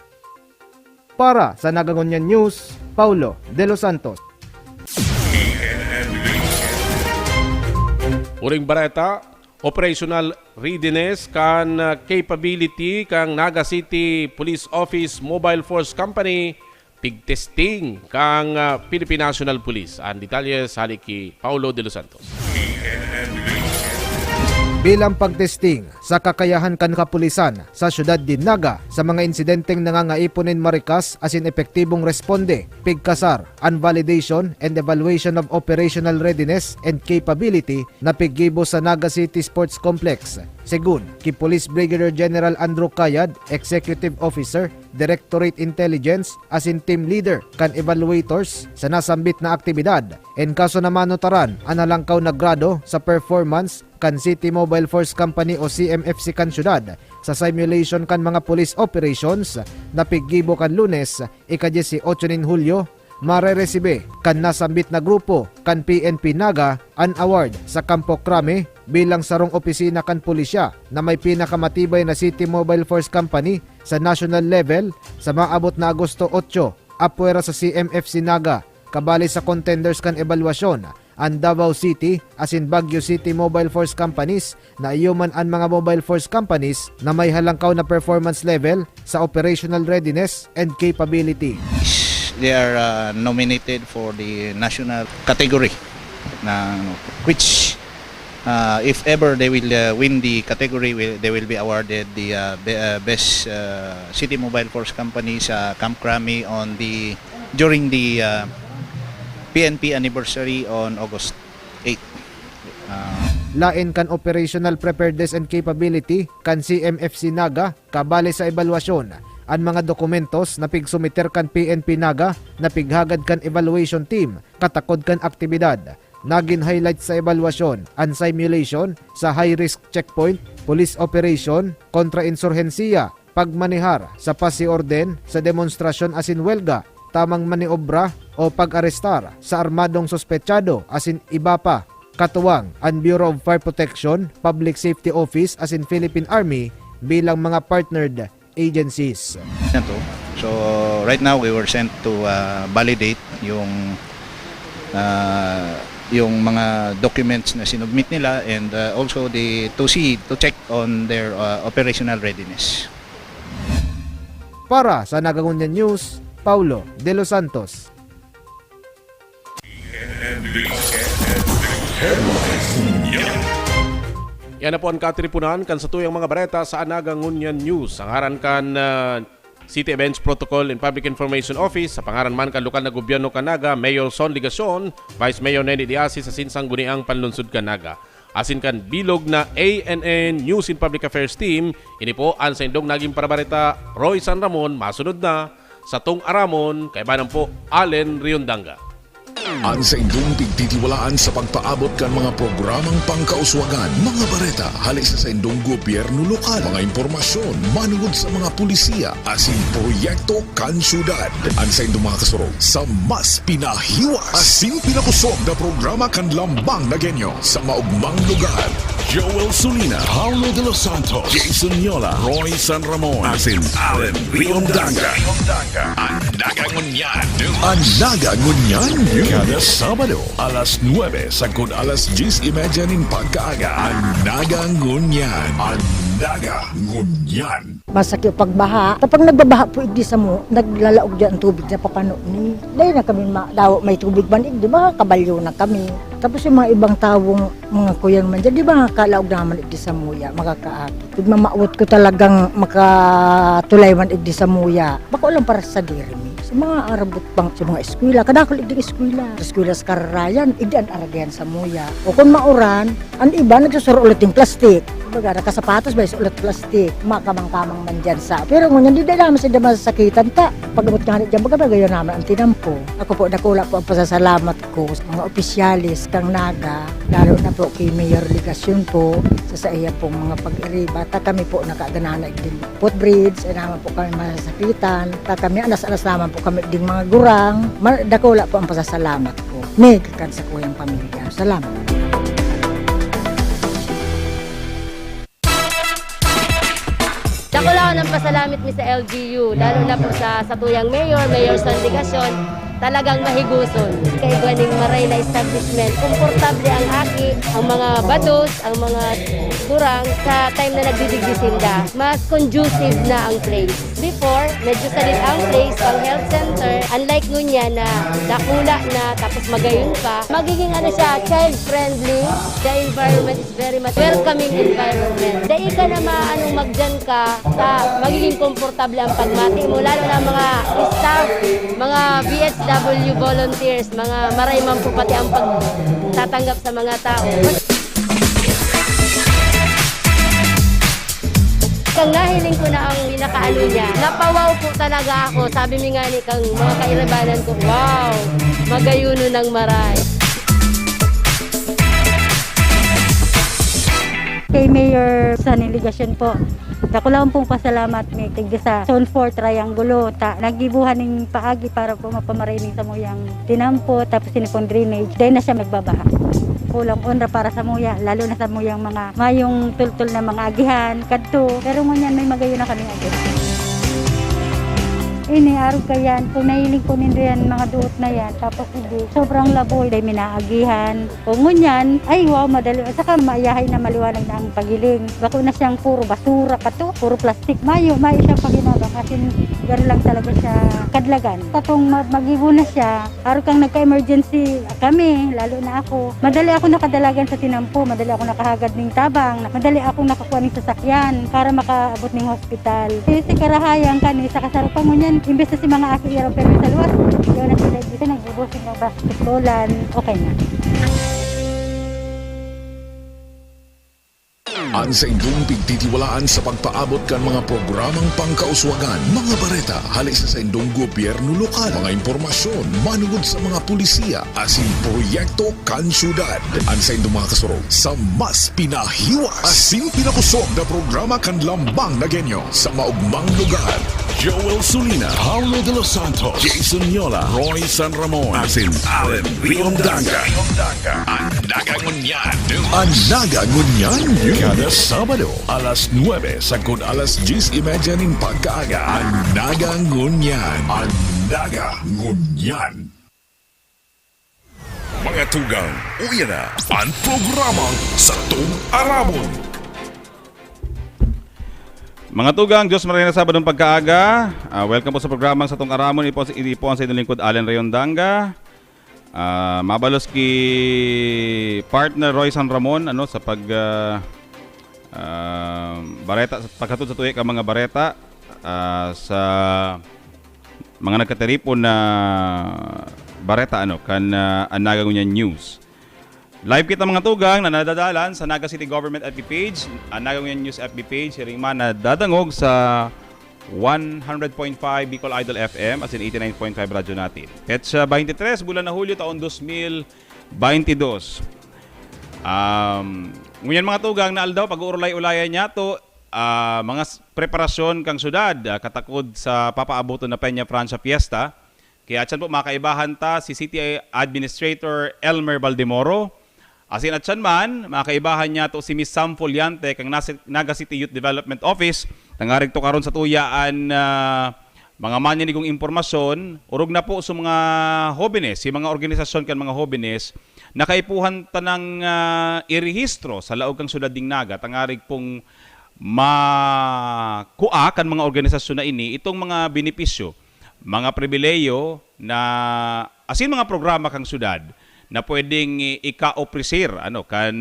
Para sa Nagangunyan News, Paulo De Los Santos. Uring bareta, operational readiness kan capability kang Naga City Police Office Mobile Force Company pigtesting kang Philippine National Police. Ang detalye sa haliki Paulo De Los Santos. Bilang pagtesting sa kakayahan kan kapulisan sa syudad din Naga sa mga insidenteng nangangaiponin marikas asin epektibong responde, pigkasar, and validation and evaluation of operational readiness and capability na piggibo sa Naga City Sports Complex. Segun, ki Police Brigadier General Andrew Cayad, Executive Officer, Directorate Intelligence, asin Team Leader kan evaluators sa nasambit na aktibidad. En kaso na manutaran, analangkaw na grado sa performance kan City Mobile Force Company o CMFC kan syudad sa simulation kan mga police operations na piggibo kan Lunes, ika-18 nin Hulyo, mareresibe kan nasambit na grupo kan PNP Naga an award sa Campo Crame bilang sarong opisina kan pulisya na may pinakamatibay na City Mobile Force Company sa national level sa maabot na Agosto 8 apwera sa CMFC Naga. Kabali sa contenders kan ebalwasyon ang Davao City asin Baguio City Mobile Force Companies na iyuman ang mga mobile force companies na may halangkaw na performance level sa operational readiness and capability. They are nominated for the national category which if ever they will win the category, they will be awarded the best City Mobile Force Company sa Camp Crame during the PNP anniversary on August 8. Lain kan operational preparedness and capability kan CMFC Naga kabali sa ebalwasyon ang mga dokumentos na pigsumiter kan PNP Naga na pighagad kan evaluation team katakod kan aktibidad. Nagin highlight sa ebalwasyon ang simulation sa high-risk checkpoint, police operation, kontra-insurhensiya, pagmanihar sa pasiorden sa demonstrasyon asin welga, tamang maniobra o pag-arestar sa armadong sospechado asin iba pa katuwang ang Bureau of Fire Protection, Public Safety Office as in Philippine Army bilang mga partnered agencies. So right now we were sent to validate yung mga documents na sinubmit nila, and also to check on their operational readiness. Para sa Nagangunyan News, Paulo De Los Santos. Yan na po ang katripunan kan sa tuyang mga bareta sa Nagangunyan News. Ang haran kan City Events Protocol and Public Information Office sa pangaran man kan lokal na gobyerno Kanaga, Mayor Son Ligacion, Vice Mayor Nenny Diasi sa sinsang guniang panlunsod Kanaga. Asin kan bilog na ANN News and Public Affairs Team, ini po ang sa indong naging parabareta Roy San Ramon, masunod na sa Tung Aramon, kay banang po Allen Riondanga. Ang sa indong pigtitiwalaan sa pagpaabot kan mga programang pangkauswagan, mga bareta, halik sa indong gobyerno lokal, mga impormasyon, manugod sa mga pulisiya, asin proyekto kan syudad. Ang sa indong mga kasurog, sa mas pinahiwas, asin pinakusog na programa kan lambang na genyo sa maugmang lugar. Joel Solina, Paulo De Los Santos, Jason Yola, Roy San Ramon, asin Allen Riondanga. Ang Nagangunyan. Ang Nagangunyan. Kada Sabado, alas 9 sagod alas 10:30 nin pagkaaga. Ang Nagangunyan. Ang Nagangunyan. Masakit pagbaha. Kapag nagbabaha po igdi sa mo, naglalaog dyan ang tubig sa papano ni. Dahil na kami may tubig man igdi, makakabalyo na kami. Tapos yung mga ibang tawong mga kuyang man dyan, di ba kalaog naman igdi sa muya, makakaakit. Pag mamaot ko talagang makatulay man igdi sa muya, bako lang para sa diri mi. Sa mga arabot pang sa mga eskwela, kadakol igdi eskwela. Sa eskwela sa kararayan, igdi ang aragyan sa muya. O kung mauran, ang iba nagsusuro ulit yung plastik. Baga, nakasapatos ba ulit plastik, makamang-kamang man dyan sa. Pero ngunyan, di naman sila masasakitan ta. Pag-abot nga dyan, baga gayon naman ang tinampo. Ako po, nakula po ang pasasalamat ko sa mga opisyalis kang Naga, lalo na po kay Mayor Ligacion po, sa iya pong mga pag-iriba. Ta kami po nakaganana din footbridge, ay naman po kami masasakitan. Ta kami, alas-alas naman po kami ding mga gurang. Nakula po ang pasasalamat ko. Nagkakan sa kuyang pamilya. Salamat. Dako lang ng pasalamit mi sa LGU, lalo na po sa tuyang Mayor Son Ligacion, talagang mahiguson. Kay ganing maray na establishment, komportable ang aki, ang mga bados, ang mga kurang sa time na nagdidigdisinda. Mas conducive na ang place. Before, medyo salit ang place, ang health center, unlike ngunya na dakula na tapos magayon pa, magiging child-friendly. The environment is very much welcoming environment. Dahil ka na maanong magdyan ka, magiging komportable ang pagmati mo, lalo na mga staff, mga BHW volunteers, mga marayman po pati ang pagtatanggap sa mga tao. Kang nahiling ko na ang pinakaano niya, napawaw po talaga ako. Sabi mi nga ni kang mga kairabanan ko, wow, magayuno ng maray. Kay Mayor Sonny Ligacion po, dako lang pong pasalamat may tigdi sa Zone 4 Triangulo. Nagibuhan ng paagi para po mapamarinig sa muyang tinampo, tapos sinipong drainage. Dahil na siya magbabaha. Kulang onra para sa muya, lalo na sa muyang mga mayong tultul na mga agihan, kadto. Pero ngunyan may magayon na kami agad. Iniarog ka yan, kung nahiling ko nito yan, mga duot na yan, tapos hindi, sobrang laboy, dahil minaagihan. Kung ngunyan, ay wow, madali, saka maiyahay na maliwanag na ang pagiling. Bako na siyang puro basura ka to, puro plastic. Mayo siyang paginabang, kasi gano'n lang talaga siya kadlagan. Katong mag-ibo na siya, arog kang nagka-emergency kami, lalo na ako. Madali ako nakadalagan sa tinampo, madali ako nakahagad ng tabang, madali ako nakakuha ng sasakyan para makaabot ng hospital. Kasi karahayang kani, sa kasarapang ngunyan, imbes na si mga aki iraw pero sa luwas, yun na sila dito, nag-ibusing ng basketballan, okay na. Ang sa indong pigtitiwalaan sa pagpaabot kan mga programang pangkauswagan, mga bareta, halik sa indong gobyerno lokal, mga impormasyon, manugod sa mga pulisiya, asin proyekto kan syudad. Ang sa indong mga kasurog, sa mas pinahiwas, asin pinakusog na programa kan lambang na genyo sa maugmang lugar. Joel Sulina, Paulo de los Santos, Jason Yola, Roy San Ramon, asin Allen Riondaga. Ang Naga Ngunyan. Ang Naga Ngunyan. Kada Sabado, alas 9 sagod alas 10:30 ning pagkaaga. Ang Naga Ngunyan. Ang Naga Ngunyan. Mga tugang, uya na ang programang Satong Aramon. Mga tugang, Diyos maraming na Sabadong pagkaaga. Welcome po sa programang Satong Aramon. Ipo ang sa inyong lingkod, Allen Riondaga. Mabalos ki partner Roy San Ramon sa bareta, pagkatod sa tuwi ka mga bareta sa mga nagkateripon na bareta kan ang Naga Ngunyan News. Live kita mga tugang na nadadalan sa Naga City Government FB page, ang Naga Ngunyan News FB page, siring man na dadangog sa 100.5 Bicol Idol FM as in 89.5 radyo natin. Petsa 23 bulan na Hulyo taon 2022. Ngunyan mga tugang na aldaw pag-uurlay-ulayan niya to mga preparasyon kang syudad katakod sa papaaboto na Peña Francia Fiesta. Kaya atyan po makaibahan ta si City Administrator Elmer Baldemoro. Asin atyan man, makaibahan niya to si Miss Sam Foliante kang Naga City Youth Development Office. Tangarig to karon sa tuyaan mga manyanigong impormasyon. Urog na po sa mga jóvenes, si mga organisasyon kan mga jóvenes, nakaipuhan tanang irehistro sa laog kang syudad ding Naga. Tangarig pong makua kan mga organisasyon na ini itong mga benepisyo, mga pribileyo na asin mga programa kang syudad na pwedeng ika-opresir kan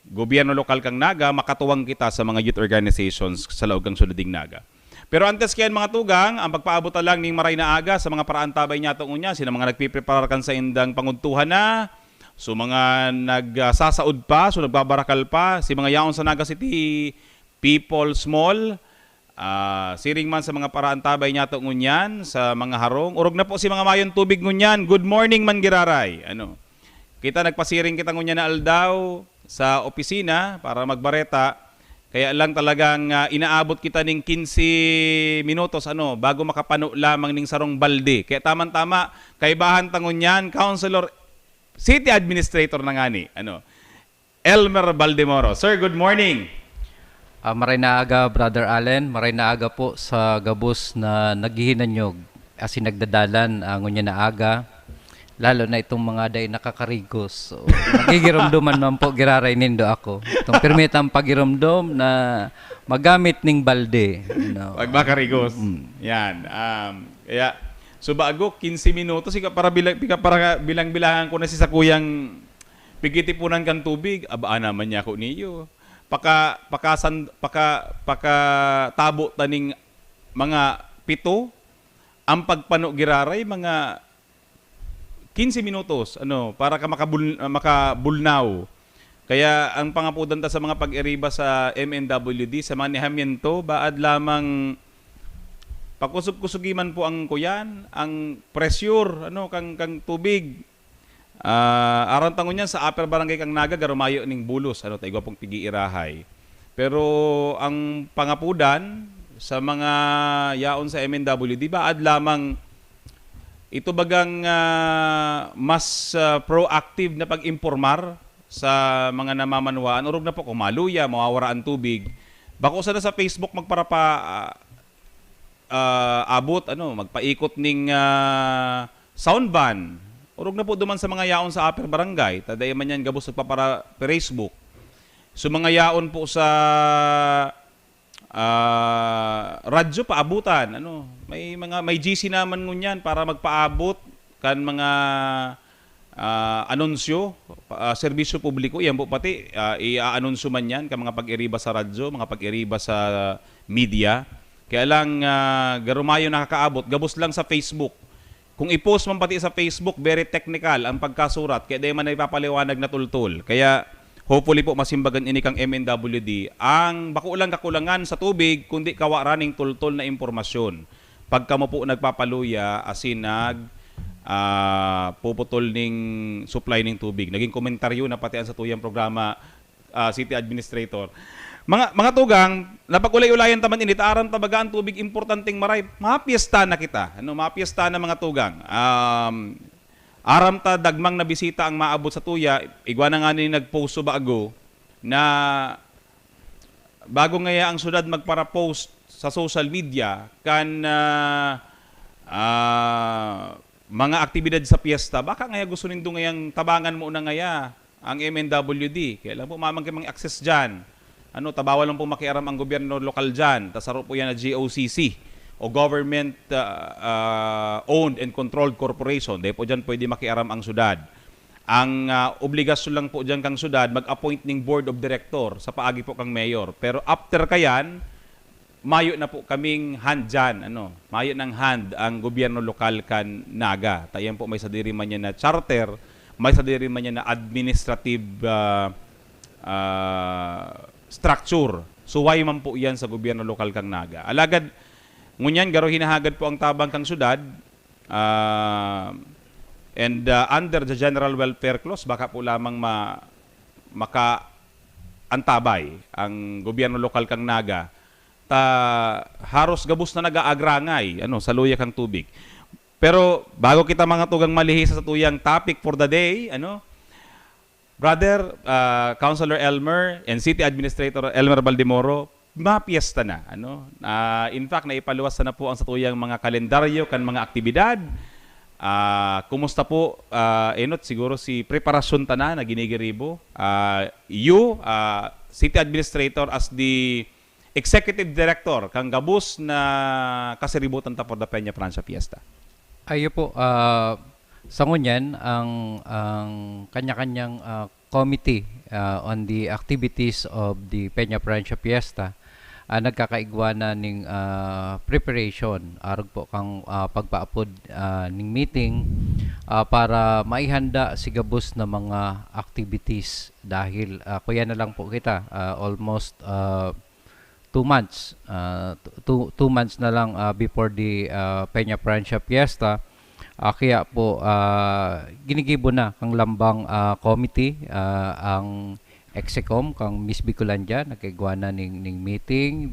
gobyerno lokal kang Naga, makatuwang kita sa mga youth organizations sa laog kang syudad ding Naga. Pero antes kayan mga tugang, ang pagpaabot lang ning maray na aga sa mga paraan tabay niya itong unya, sina mga nagpipreparar kan sa indang pangudtuhan na, so mga nagsasaod pa, so nagbabarakal pa, si mga yaon sa Naga City People Small, siring man sa mga paraan tabay niya itong unyan, sa mga harong. Urog na po si mga mayon tubig ngunyan. Good morning man giraray. Kita nagpasiring kita ngunyan na aldaw sa opisina para magbareta. Kaya lang talagang inaabot kita ning 15 minutos bago makapano lamang ning sarong balde. Kaya tamang-tama kaibahan tangunyan Councilor City Administrator na ngani. Elmer Baldemoro. Sir, good morning. Maray na aga, Brother Allen. Maray na aga po sa gabos na naghihinanyog asin nagdadalan ngunya na aga. Lalo na itong mga day nakakarigos. So, nagigiromdoman man po giraray nindo ako. Itong permitang pagiromdom na magamit ning balde. Pagbakarigos. Yan. Kaya, so bago 15 minutos, para bilang-bilangan ko na si sakuyang pigitipunan kan tubig. Abaan naman niya ako niyo. Tabo taning mga 7 ang pagpano giraray mga 15 minutos para ka makabulnaw. Kaya ang pangapudan ta sa mga pag-iriba sa MNWD sa manihamiento baad lamang pakusog-kusugiman po ang kuyan, ang pressure kang tubig. Aron tangon niyan sa Upper Barangay kang Naga garumayo ning bulos tayo pong pigiirahay. Pero ang pangapudan sa mga yaon sa MNWD baad lamang ito bagang mas proactive na pag-impormar sa mga namamanwaan. Urog na po kung maluya, mawawara ang tubig. Bako sana sa Facebook abot magpaikot ning sound ban. Urog na po duman sa mga yaon sa Upper Barangay. Taday man yan gabos para Facebook. So mga yaon po sa radyo paabutan may GC naman ngunyan para magpaabot kan mga anunsyo serbisyo publiko yan po pati i-anunsyo man yan kan mga pag-iriba sa radyo, mga pag-iriba sa media. Kaya lang garumayo nakakaabot gabos lang sa Facebook. Kung i-post man pati sa Facebook, very technical ang pagkasurat kaya di man ipapaliwanag na tultul. Kaya hopefully po masimbagan ini kang MNWD ang bakulang kakulangan sa tubig kundi kawaraning tultol na impormasyon. Pagka mo po nagpapaluya asin puputol ning supply ning tubig. Naging komentaryo na pati sa tuyang programa City Administrator. Mga tugang, napag-ulay-ulayan taman init, aram tabagaan tubig importanteng maray. Mapiesta na kita. Mapiesta na mga tugang. Aram ta dagmang na bisita ang maabot sa tuya. Igwa na nga ni nagpost ba ago na bago ngaya ang syudad magpara-post sa social media kan mga aktibidad sa piyesta, baka ngaya gusto nindo ngayang tabangan mo na ngaya ang MNWD. Kaya lang po mamang mga access dyan. Tabawa lang po makiaram ang gobyerno lokal dyan. Tasaro po yan na GOCC o Government Owned and Controlled Corporation. Dahil po dyan pwede makiaram ang syudad. Ang obligasyon lang po dyan kang syudad, mag-appoint ng board of director sa paagi po kang mayor. Pero after kayan, mayo na po kaming hand dyan. Mayo ng hand ang gobyerno lokal kan Naga. Tayan po may sadiri man yan na charter, may sadiri man yan na administrative structure. Suway man po yan sa gobyerno lokal kang Naga. Alagad, ngunyan, garo hinahagad po ang tabang kang syudad. And under the General Welfare Clause, baka po lamang maka-antabay ang gobyerno lokal kang Naga. Haros gabos na nag-aagrangay sa luya kang tubig. Pero bago kita mga tugang malihis sa tuyang topic for the day, Brother, Councilor Elmer and City Administrator Elmer Baldemoro, mapiesta na. In fact, naipaluwas na po ang satuyang mga kalendaryo kan mga aktibidad. Kumusta po, siguro si preparasyon na ginigiribo. City Administrator as the Executive Director kang gabus na kasiributan ta for the Peña Francia Fiesta. Ayo po, sa ngunyan, ang kanya-kanyang committee on the activities of the Peña Francia Fiesta nagkakaigwana ng preparation arog po kang pagpaapod ng meeting para maihanda sigabos na mga activities dahil kuya na lang po kita almost 2 months 2 months na lang before the Peña Francia Fiesta. Kaya po ginigibo na kang lambang committee ang Execom kang Miss Bicolandia nakaigwana ning meeting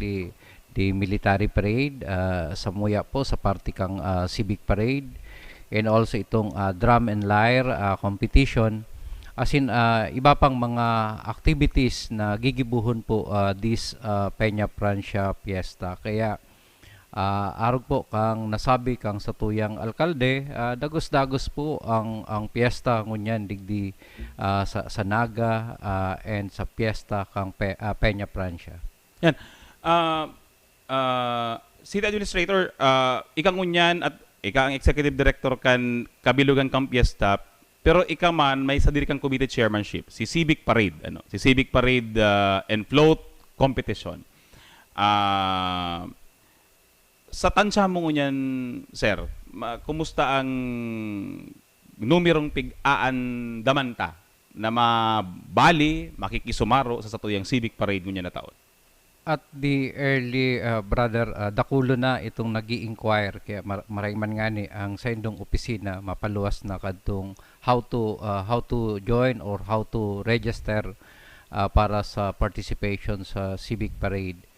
di military parade sa muya po sa party kang civic parade and also itong drum and lyre competition as in iba pang mga activities na gigibuhon po this Peña Francia Fiesta. Kaya arog po kang nasabi kang sa tuyang alkalde, dagos-dagos po ang piyesta ngunyan digdi sa Naga and sa piyesta kang Peña Francia. Yan. City Administrator, ikang ngunyan at ika ang Executive Director kan kabilugan kang piyesta, pero ika man may sadiri kang committee chairmanship, si Civic Parade, si Civic Parade and Float Competition. Sa tansya mo ngunyan, sir, kumusta ang numerong pig-aan damanta na mabali, makikisumaro sa satuyang civic parade ngunyan na taon? At the early brother dakulo na itong nag-i-inquire kaya maray man nga ni ang sa indong opisina mapaluwas na kadtong how to join or how to register para sa participation sa civic parade.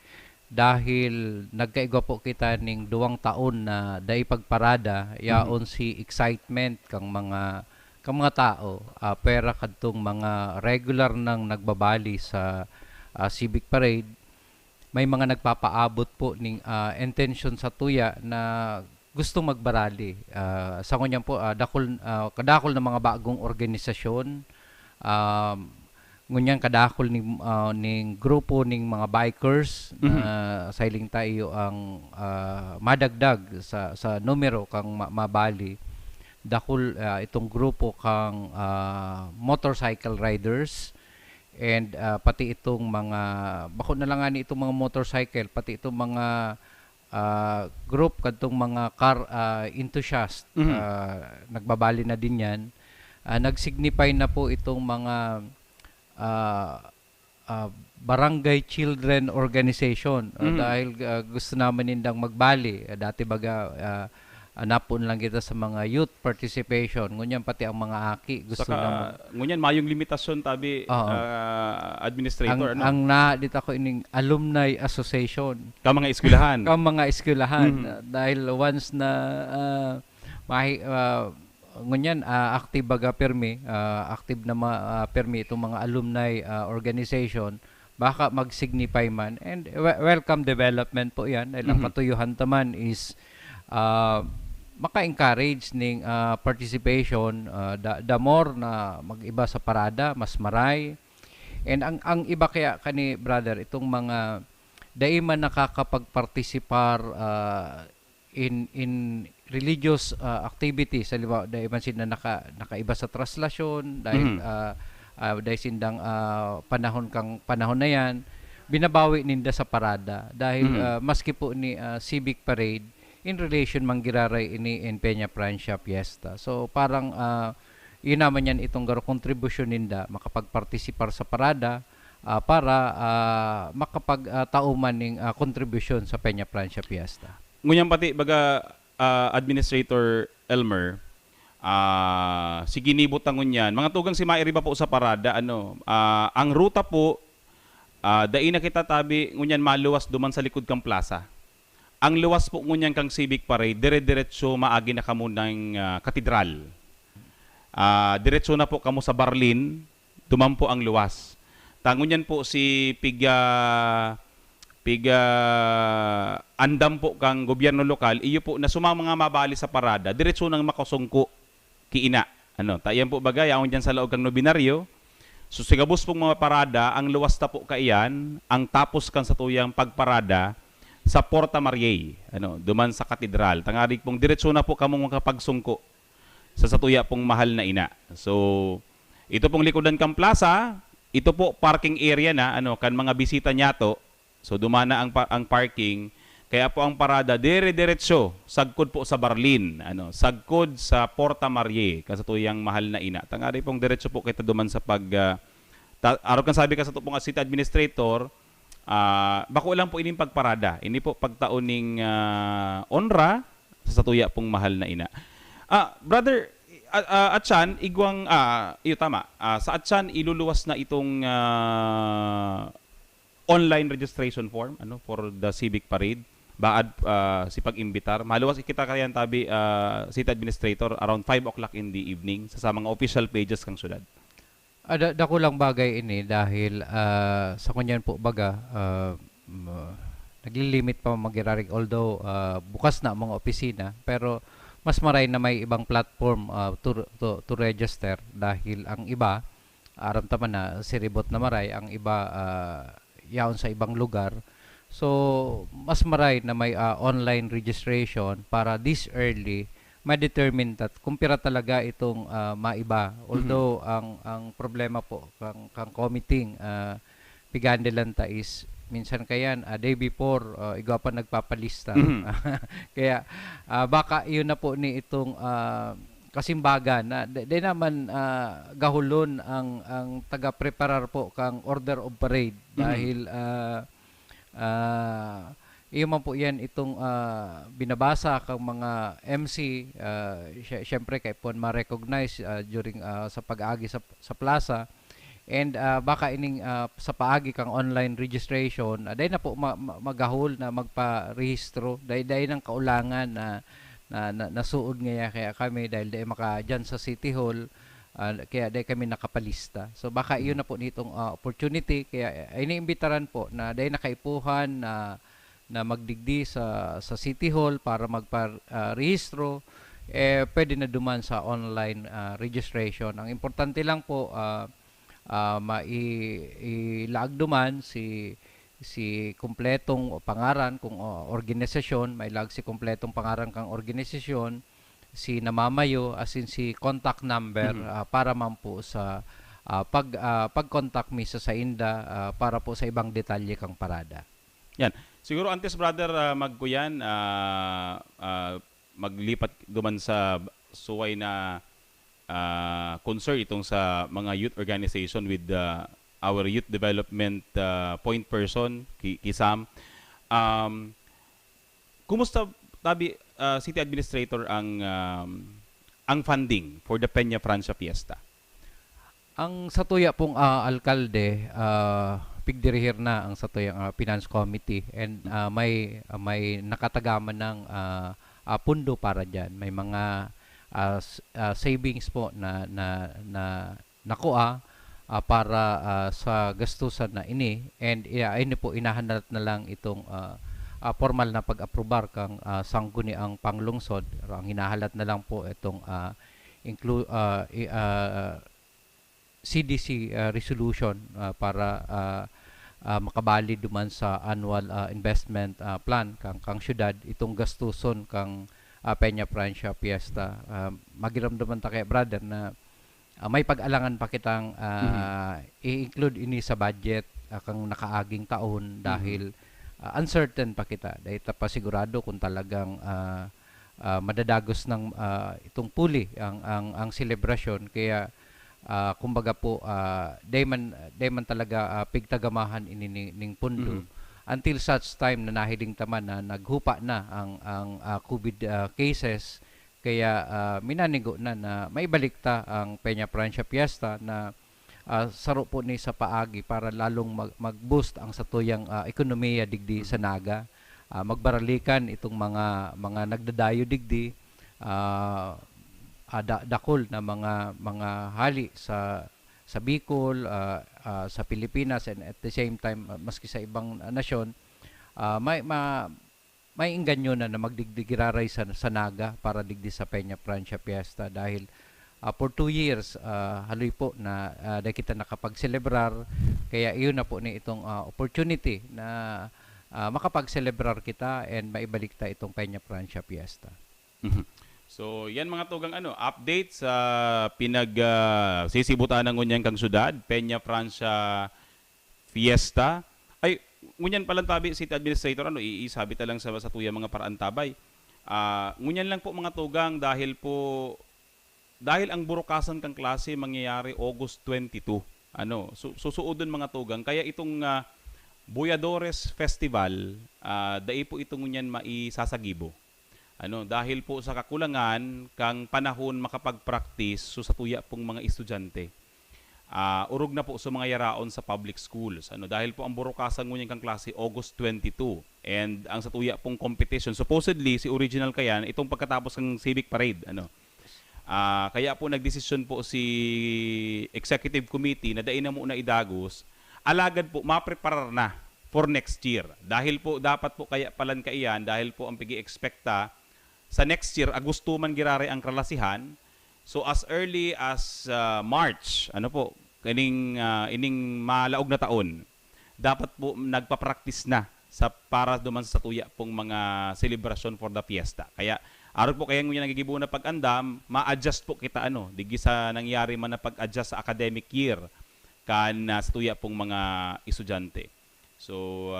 Dahil nagkaigwa po kita ning 2 taon na daipagparada yaon si excitement kang mga tao pera kadtong mga regular nang nagbabali sa civic parade may mga nagpapaabot po ning intention sa tuya na gusto magbarali sa ngunyan po kadakol na mga bagong organisasyon ngunyan kadakol ning grupo ning mga bikers sailing tayo ang madagdag sa numero kang mabali dakol itong grupo kang motorcycle riders and pati itong mga bako na lang ani itong mga motorcycle pati itong mga group kadtong mga car enthusiast nagbabali na din yan nagsignify na po itong mga barangay children organization dahil gusto naman nindang magbali dati baga napon lang kita sa mga youth participation. Ngunyan pati ang mga aki gusto Saka, ngunyan mayong limitasyon tabi administrator. ang na dito ako ining alumni association. Ka mga eskwelahan. Ka mga eskwelahan. Dahil once na ngunyan active baga permi, active na permi itong mga alumni organization, baka mag-signify man. And welcome development po yan. Dahil ang katuyuhan taman is maka-encourage ning participation, the more na mag-iba sa parada, mas maray. And ang iba kaya kani brother, itong mga daiman nakakapag-participar in religious activities. Halimbawa, daiman sila nakaiba sa traslasyon, dahil dahil sindang panahon na yan, binabawi ninda sa parada. Dahil maski po ni civic parade, in relation manggiraray ini in Peña Francia Fiesta. So parang yun naman yan itong garo contribution ninda makapag-participar sa parada para makapag-tauman ng contribution sa Peña Francia Fiesta. Ngunyan pati baga Administrator Elmer, sige nibot ang ngunyan. Mga tugang si Mairiba po sa parada, ang ruta po, dai na kita tabi ngunyan maluwas duman sa likod kang plaza. Ang luwas po ngunyan kang civic parade, dire-diretso maagi na kamo ng katedral. Diretso na po kamo sa Barlin, duman po ang luwas. Tangunyan po si piga andam po kang gobyerno lokal, iyo po na sumama mga mabali sa parada, diretso nang makasungko kiina. Tayan po bagay, ang dyan sa laog kang nobinaryo. So sigabos pong mga parada, ang luwas ta po kaiyan, ang tapos kan sa tuyang pagparada, sa Porta Mariay, duman sa katedral. Tangarig pong diretso na po kamong makapagsungko sa satuya pong mahal na ina. So, ito pong likodan kang plaza, ito po parking area na, kan mga bisita nyato. So, dumana ang parking. Kaya po ang parada, dire-diretso, sagkod po sa Barlin, sagkod sa Porta Mariay, kasatuyang mahal na ina. Tangarig pong diretso po kita duman sa araw kan sabi ka sa pong city administrator, bako lang po ining pagparada. Ini po pagtaoning onra sa satuya pong mahal na ina. Brother, Atchan, igwang, iyo tama, sa Atchan, iluluwas na itong online registration form for the civic parade. Baad si pag-imbitar. Maluwas ikita kayan tabi city administrator around 5 o'clock in the evening sa mga official pages kang syudad. Dako lang bagay ini dahil sa kunyan po baga naglilimit pa magirarig, although bukas na ang mga opisina, pero mas maray na may ibang platform to register, dahil ang iba aram taman na siribot na maray, ang iba yaon sa ibang lugar. So mas maray na may online registration para this early ma-determine that kumpira talaga itong maiba. Although ang problema po kang committing pigandelanta is minsan kayan day before igwa pa nagpapalista. Kaya baka yun na po ni itong kasimbagan na di naman gahulon ang taga-preparar po kang order of parade, dahil iyo man po yan itong binabasa kang mga MC, syempre kay po ma-recognize during sa pag-agi sa plaza, and baka ining sa paagi kang online registration, dahil na po magahol na magpa-rehistro, dahil ng kaulangan na nasuod nga kaya kami, dahil dahil maka dyan sa City Hall, kaya dahil kami nakapalista. So baka iyon na po nitong opportunity, kaya iniimbitaran po na dahil nakaipuhan na magdigdi sa City Hall para magpa-rehistro, pwede na duman sa online registration. Ang importante lang po, mailaag duman si kumpletong pangaran kung organisasyon, mailag si kumpletong pangaran kang organisasyon, si namamayo, as in si contact number, para man po sa pag-contact mi sa inda para po sa ibang detalye kang parada. Yan. Siguro antes brother magkuyan maglipat duman sa suway na concern itong sa mga youth organization with our youth development point person Kisam. Kumusta tabi City Administrator ang funding for the Peña Francia Fiesta? Ang satuya pong alkalde, pigdirihir na ang satuyang Finance Committee and may nakatagaman ng pundo para diyan. May mga savings po na nakuha para sa gastusan na ini, and ini po inahanap na lang itong formal na pag-aprobar kang sangguni ang panglungsod. Ang hinahalat na lang po itong CDC resolution para makabali duman sa annual investment plan kang syudad itong gastuson kang Peña Francia Fiesta. Magiramdaman ta kay brother na may pag-alangan pa kitang i-include ini sa budget kang nakaaging taon dahil uncertain pa kita. Dahil pa sigurado kung talagang madadagos ng itong puli ang selebrasyon, kaya kumbaga po day man talaga pigtagamahan ini ning pundo until such time na nahiling taman na naghupa na ang COVID cases, kaya minanigo na maibalik ta ang Peña Francia Fiesta na saro po ni sa paagi para lalong mag-boost ang satuyang ekonomiya digdi sa Naga. Magbaralikan itong mga nagdadayo digdi, dakol na mga hali sa Bicol, sa Pilipinas, and at the same time maski sa ibang nasyon, may inganyo na magdigdigiraray sa Naga para digdi sa Peña Francia Fiesta dahil for 2 years haloy po na kita nakapag-celebrar, kaya iyon na po ni itong opportunity na makapag-celebrar kita and maibalik ta itong Peña Francia Fiesta. So, yan mga tugang update sa sisibutan ng ngunyan kang syudad, Peña Francia Fiesta. Ay, ngunyan palang tabi, City Administrator, iisabi talang sa tuya mga paraan tabay. Ngunyan lang po mga tugang dahil ang burukasan kang klase mangyayari August 22. Susuodon mga tugang. Kaya itong Boyadores Festival, dai po itong ngunyan maisasagibo. Dahil po sa kakulangan kang panahon makapag-practice sa tuya pong mga estudyante. Urog na po sa mga yaraon sa public schools. Dahil po ang burukasan ngunyan kang klase August 22, and ang sa tuya pong competition supposedly si original kayan itong pagkatapos ng civic parade. Kaya po nagdesisyon po si executive committee na dai na muna idagos, alagad po mapreparar na for next year. Dahil po dapat po kaya palan kaiyan, dahil po ang pigi-expecta sa next year Agosto man girare ang kalasihan. So as early as March, ining malaog na taon, dapat po nagpa-practice na para duman sa tuya pong mga celebration for the fiesta. Kaya araw po kaya ngunyan nagigibo na pag-andam, ma-adjust po kita digi sa nangyari man na pag-adjust sa academic year kan sa tuya pong mga estudyante. So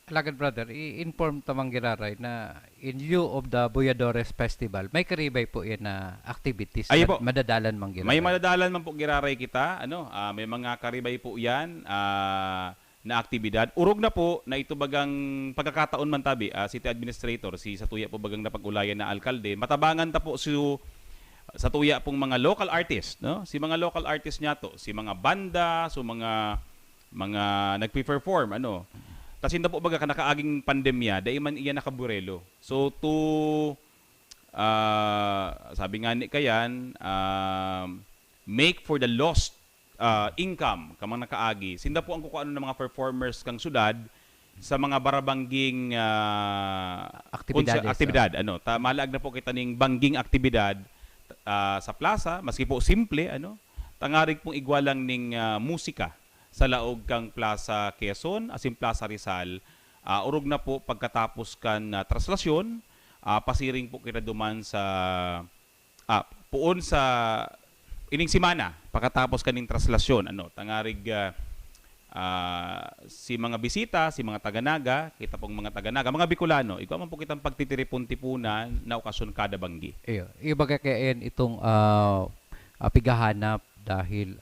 Alagad brother, i-inform tamang giraray na in lieu of the Boyadores Festival, may karibay po yan na activities madadalan mang giraray. May madadalan man po giraray kita, may mga karibay po yan na aktibidad. Urog na po na ito bagang pagkakataon man tabi, City Administrator, si Satuya po bagang napag-ulayan na alkalde, matabangan ta po sa tuya pong mga local artists, si mga local artists niya to, si mga banda, so mga nagpe-perform, Kasi hindi po baga kanakaaging pandemya, dahil man iyan nakaburelo. So sabi nga ni kayan, make for the lost income kamang nakaagi. Sinda po ang kukuano ng mga performers kang syudad sa mga barabangging aktibidad. Malag na po kita ning bangging aktibidad sa plaza, maski po simple, tangarig pong igwalang ning musika sa laog kang Plaza Quezon, asin Plaza Rizal. Urog na po pagkatapos kan traslasyon, pasiring po kita duman sa puon sa ining simana pagkatapos kaning traslasyon. Tangarig si mga bisita, si mga taga-Naga, kita pong mga taga-Naga, mga Bicolano, ikaw man po kitang pagtitiripon-tipunan na okasyon kada banggi. Ibaga kayan itong pigahanap dahil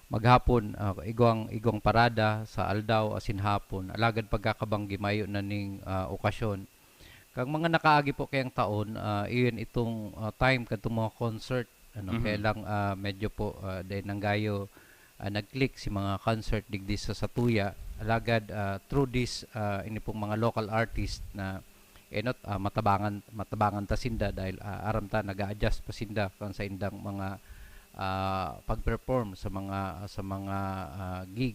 maghapon igwang parada sa Aldao asin hapon alagad pagkakabanggi mayo na ning okasyon Kang mga nakaagi po kayang taon, iyon itong time kadtong mga concert kaya lang medyo po dahil nanggayo nag-click si mga concert digdi sa Satuya alagad through this ini pong mga local artist na matabangan ta sinda dahil aram ta naga-adjust pa sinda kung sa indang mga pag-perform sa mga gig.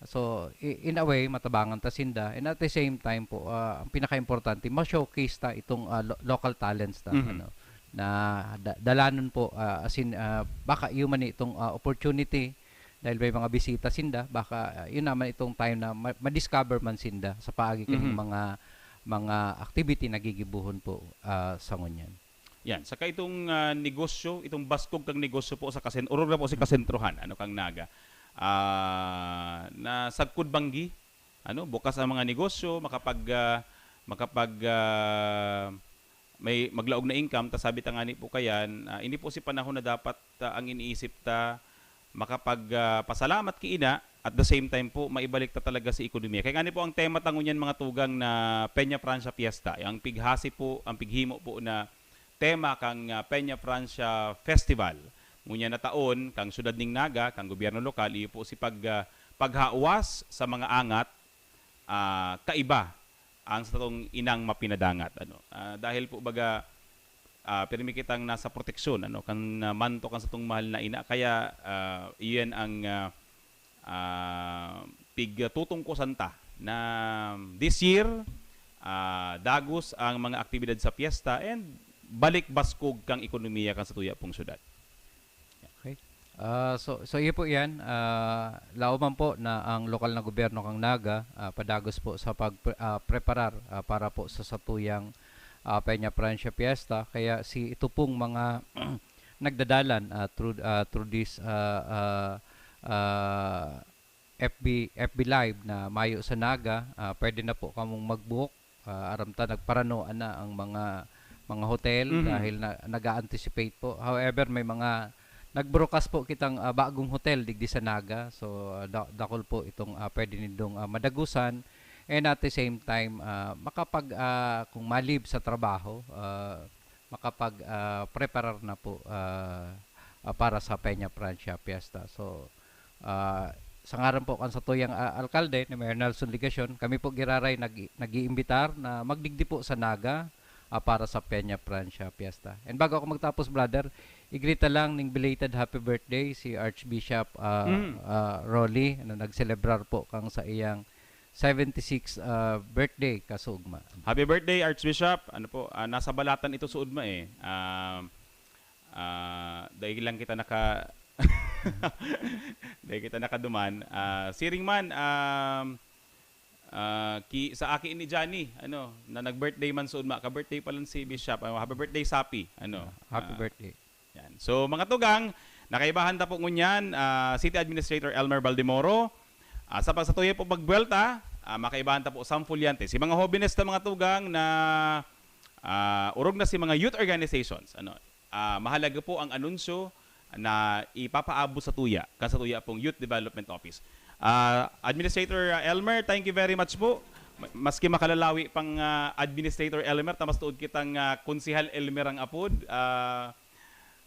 So in a way matabangan ta sinda, and at the same time po ang pinaka-importante ma-showcase ta itong local talents ta na dalanon po as in baka yun man itong opportunity dahil may mga bisita sinda, baka yun naman itong time na ma-discover man sinda sa paagi kaning mga activity na gigibuhon po sa ngunyan. Yan, saka itong negosyo, itong baskog kang negosyo po sa urog na po si kasentrohan, kang naga. Na sagkod banggi, bukas ang mga negosyo, makapag may maglaog na income, ta sabi ta ngani po kayan, ini po si panahon na dapat ang iniisip ta makapag pasalamat kiina at the same time po maibalik ta talaga sa ekonomiya. Kaya ngani po ang tema tangunyan mga tugang na Peña Francia Fiesta, ang pighasi po, ang pighimo po na tema kang Peña Francia Festival. Ngunya na taon kang syudad ning Naga, kang gobyerno lokal, iyo po si paghauwas sa mga angat kaiba ang sa tatong inang mapinadangat dahil po baga pirmi kitang nasa proteksyon kan manto kan sa tong mahal na ina kaya iyan ang pigtutong ko santa na this year dagos ang mga aktibidad sa fiesta and balik baskog kang ekonomiya kan sa tuya pong syudad. Okay. So iyo po yan, lauman po na ang lokal na gobyerno kang Naga padagos po sa pagpreparar para po sa satuyang Peña Francia Fiesta. Kaya ito pong mga nagdadalan through this FB Live na mayo sa Naga, pwede na po kamong mag-book. Aramta nagparanoan na ang mga hotel dahil nag-anticipate po. However, may mga nag-broadcast po kitang bagong hotel digdi sa Naga. So dakol po itong pwede nindong madagusan, and at the same time kung malib sa trabaho preparar na po para sa Peña Francia Fiesta. So sa ngaran po kan sa tuyang alkalde ni Mayor Nelson Ligacion, kami po giraray nag-iimbitar na magdigdi po sa Naga para sa Peña Francia Fiesta. And bago ako magtapos, brother, igrita lang ning belated happy birthday si Archbishop Rolly nagselebrar po kang sa iyang 76 birthday kasugma. Happy birthday Archbishop. Nasa balatan ito sa ugma dahil lang kita dahil kita nakaduman. Siring man sa akin ni Johnny na nag-birthday man sa ugma, ka-birthday pa lang si Bishop. Happy birthday Sapi. Happy birthday. Yan. So mga tugang, nakaibahan ta po ngunyan City Administrator Elmer Baldemoro. Sa pagsatuloy po magbuelta, makaibahan ta po Sam Fuliante. Si mga hobbyist na mga tugang na urog na si mga youth organizations. Mahalaga po ang anunsyo na ipapaabot sa tuya, sa tuya pong Youth Development Office. Administrator Elmer, thank you very much po. Maski makalalawi pang Administrator Elmer, tamas tuod kitang Konsihal Elmer ang apod.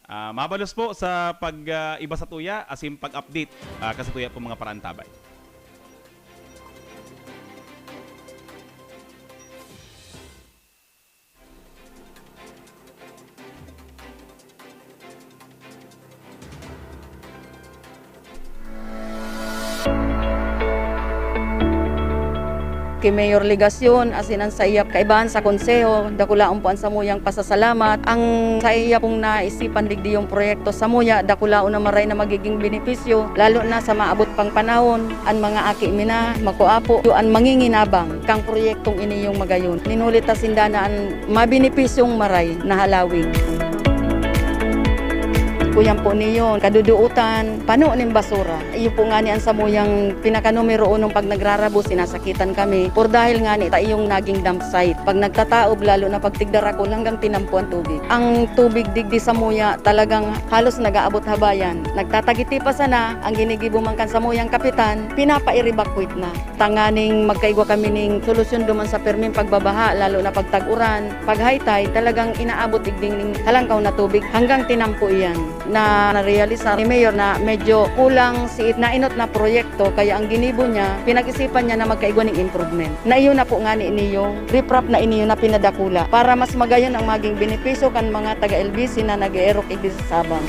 Mabalos po sa pag-iba sa tuya, asim pag-update sa tuya po mga parantabay. Kay Mayor Ligacion, asin ang saiyap kaibahan sa konseho, dakulaon po ang samuyang pasasalamat. Ang saiyap pong naisipan digdi yung proyekto samuya, dakulaon na maray na magiging benepisyo, lalo na sa maabot pang panahon, ang mga aki mina, makuapo, ang manginginabang, kang proyektong ini yung magayon. Ninulit ta sindana ang mabenepisyong maray na halawin. kuyan po niyo, kaduduutan, pano ng basura. Iyo po nga ni ang samuyang pinaka-numero unong pag nagrarabo, sinasakitan kami. Por dahil nga ni iyong naging dump site. Pag nagtataob, lalo na pag tigdarakol hanggang tinampuan tubig. Ang tubig digdi samuya talagang halos nagaabot habayan. Nagtatagiti pa sana, ang ginigibumangkan samuyang kapitan, pinapa-evacuate na. Tanganing magkaigwa kami ning solusyon duman sa perming pagbabaha, lalo na pag tag-uran, pag high tide, talagang inaabot digding ning halangkaw na tubig hanggang tinampo iyan. Na narealisa ni Mayor na medyo kulang si nainot na proyekto, kaya ang ginibo niya, pinag-isipan niya na magkaigwa ng improvement. Na iyo na po nga ni iniyong riprap na iniyo na pinadakula para mas magayon ang maging benepisyo kan mga taga-LBC na nag-erok igdi sa Sabang.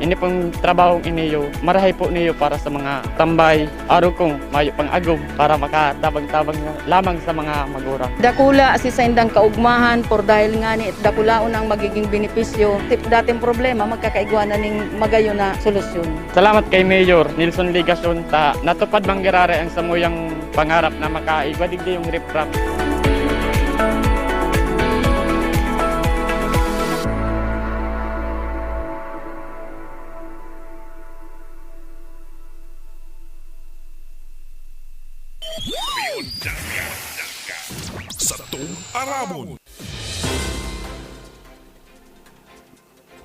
Ini pong trabahong iniyo, marahay po niyo para sa mga tambay, araw kong mayo pang agom para makatabang-tabang lamang sa mga magurang. Dakula si sa indang kaugmahan por dahil nga ni dakulaon ang magiging benepisyo. Tip dating problema magkakaigwanan ning magayon na solusyon. Salamat kay Mayor Nilson Ligason ta natupad manggirare ang samuyang pangarap na makaigwa digdi yung riprap. Sa tuwing Aramon.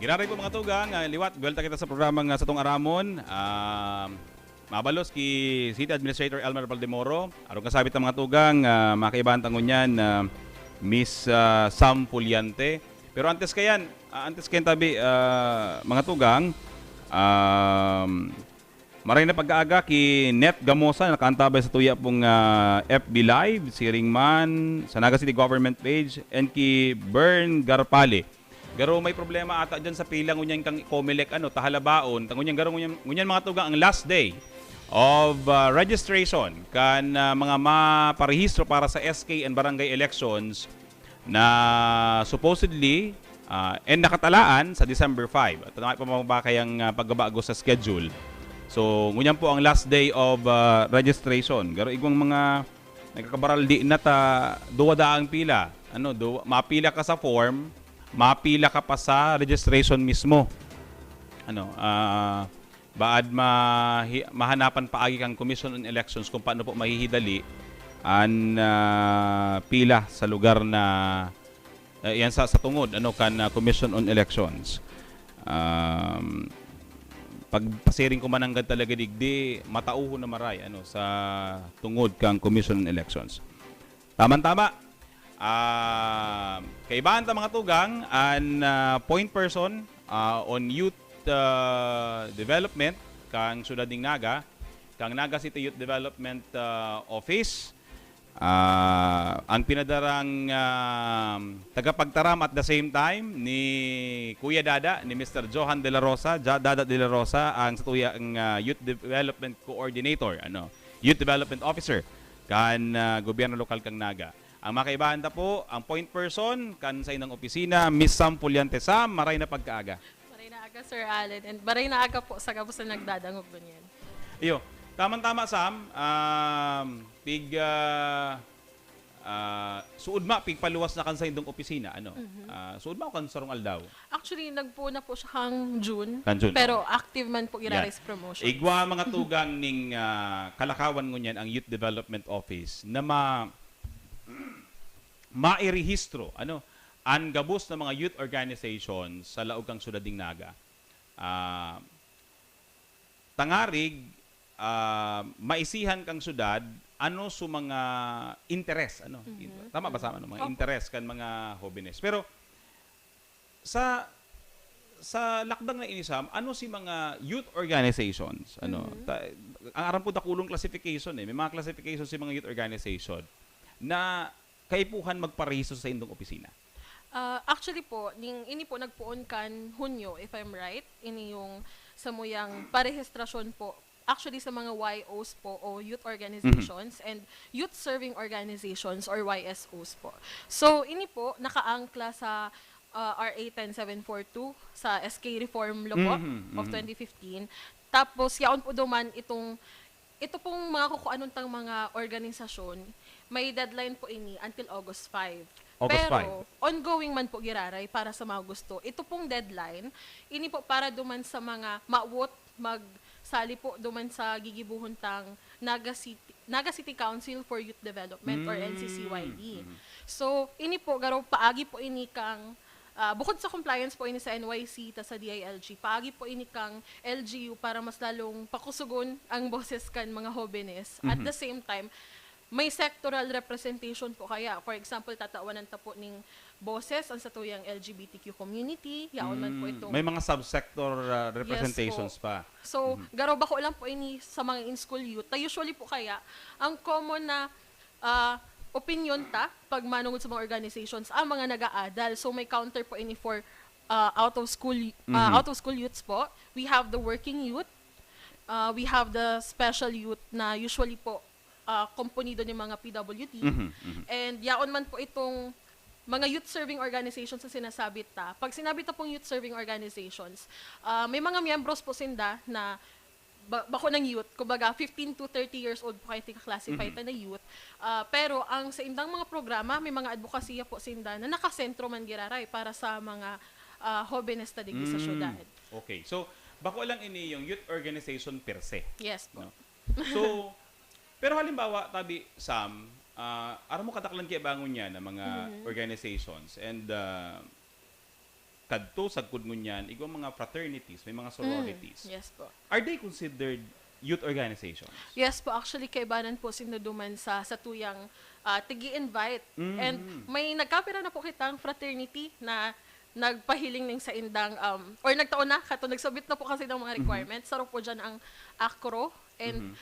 Giraray po mga tugang, liwat, gwelta kita sa programang sa Tong Aramon. Mabalos ki City Administrator Elmer Valdemoro. Aron kasabit ang mga tugang, makaibahan tangon yan, Miss Sam Puliante. Pero antes kayan tabi, mga tugang, maray na pag-aaga ki Net Gamosa, nakaantabay sa tuya pong FB Live, si Ringman, sa Naga City Government page, and ki Bern Garpale. Garo may problema ata dyan sa pila ngunyan kang Comelec, tahalabaon. Ngunyan garo ngunyan mga tugang ang last day of registration kan mga maparehistro para sa SK and barangay elections na supposedly and nakatalaan sa December 5. At pamabakay ang pagbabago sa schedule. So, ngunyan po ang last day of registration. Garo igwang mga nagkakabaral di na duwada ang pila. Mapila ka sa form, mapila ka pa sa registration mismo. Baad mahanapan paagi kang Commission on Elections kung paano po mahihidali ang pila sa lugar na yan sa tungod kan Commission on Elections. Pagpasiring ko mananggad talaga digdi, matauho na maray sa tungod kang Commission on Elections. Tama-tama. Kaibahan ta mga tugang, an point person on youth development kang Syudad ning Naga, kang Naga City Youth Development Office. Ang pinadarang tagapagtaram at the same time ni Kuya Dada, ni Mr. Johan De La Rosa, Dada De La Rosa, ang satuyang Youth Development Coordinator, Youth Development Officer kan gobyerno lokal kang Naga. Ang makaibahan ta po, ang point person kan sa inang opisina, Miss Sam Puliante. Sam, maray na pagkaaga. Maray na aga, Sir Allen, and maray na aga po sa gabos na nagdadangog ganyan. Iyo, tama-tama Sam, suod ma paluwas na kan sa indong opisina suod ma kan sarong aldaw. Actually nagpo na po siya kang June, June. Pero active man po iraris promotion. Igwa mga tugang ning kalakawan ngunyan ang Youth Development Office na mairehistro ang gabos na mga youth organizations sa laog kang Syudad ning Naga. Tangarig maisihan kang syudad su mga interes tama ba sama mga interes kan mga jóvenes, pero sa lakdang na inisam si mga youth organizations ang aram po dakulong classification may mga classifications si mga youth organization na kaipuhan magparehisto sa indong opisina. Actually po, ini po nagpuon kan Hunyo, if I'm right, ini yung samuyang parehistrasyon po actually sa mga YOs po o youth organizations and youth serving organizations or YSOs po. So, ini po nakaangkla sa RA 10742 sa SK Reform Law po of 2015. Tapos, yaon po duman ito pong mga kukuanon tang mga organisasyon, may deadline po ini until August 5. August Pero, ongoing man po giraray para sa mga gusto. Ito pong deadline, ini po para duman sa mga maawot, magsali po duman sa gigibuhuntang Naga City Council for Youth Development or NCCYD. So, ini po, garo paagi po ini kang bukod sa compliance po ini sa NYC ta sa DILG, paagi po ini kang LGU para mas lalong pakusugon ang boses kan mga jóvenes. At the same time, may sectoral representation po kaya. For example, tatawanan ta po ning boses ang sa tuyang LGBTQ community, yaon man po itong May mga subsector representations Yes pa. So, garo ba ko lang po ini sa mga in-school youth. Usually po kaya, ang common na opinion ta pag manungod sa mga organizations ang mga nag-aadal. So may counter po ini for out of school youths po. We have the working youth. We have the special youth na usually po komponido ng mga PWD. And yaon man po itong mga youth serving organizations na sinasabi ta. Pag sinabi ta pong youth serving organizations, may mga miyembros po sinda na bako ng youth, kumbaga 15 to 30 years old po kayo tika-classify ta na youth. Pero ang sa indang mga programa, may mga advokasya po sinda na nakasentro man giraray para sa mga jóvenes ta digdi sa syudad. Okay. So, bako lang ini yung youth organization per se. Yes po. No? So, pero halimbawa, tabi, Sam, aram mo kataklan kaya bangon niya ng mga organizations and kadto sagkod ngunyan igwa mga fraternities, may mga sororities. Yes po. Are they considered youth organizations? Yes po, actually kaibanan po sinuduman sa tuyang tigi-invite. And may nagkapira na po kitang fraternity na nagpahiling ning sa indang or nagtaon na kato nagsubmit na po kasi ng mga requirements. Saro po dyan ang ACRO and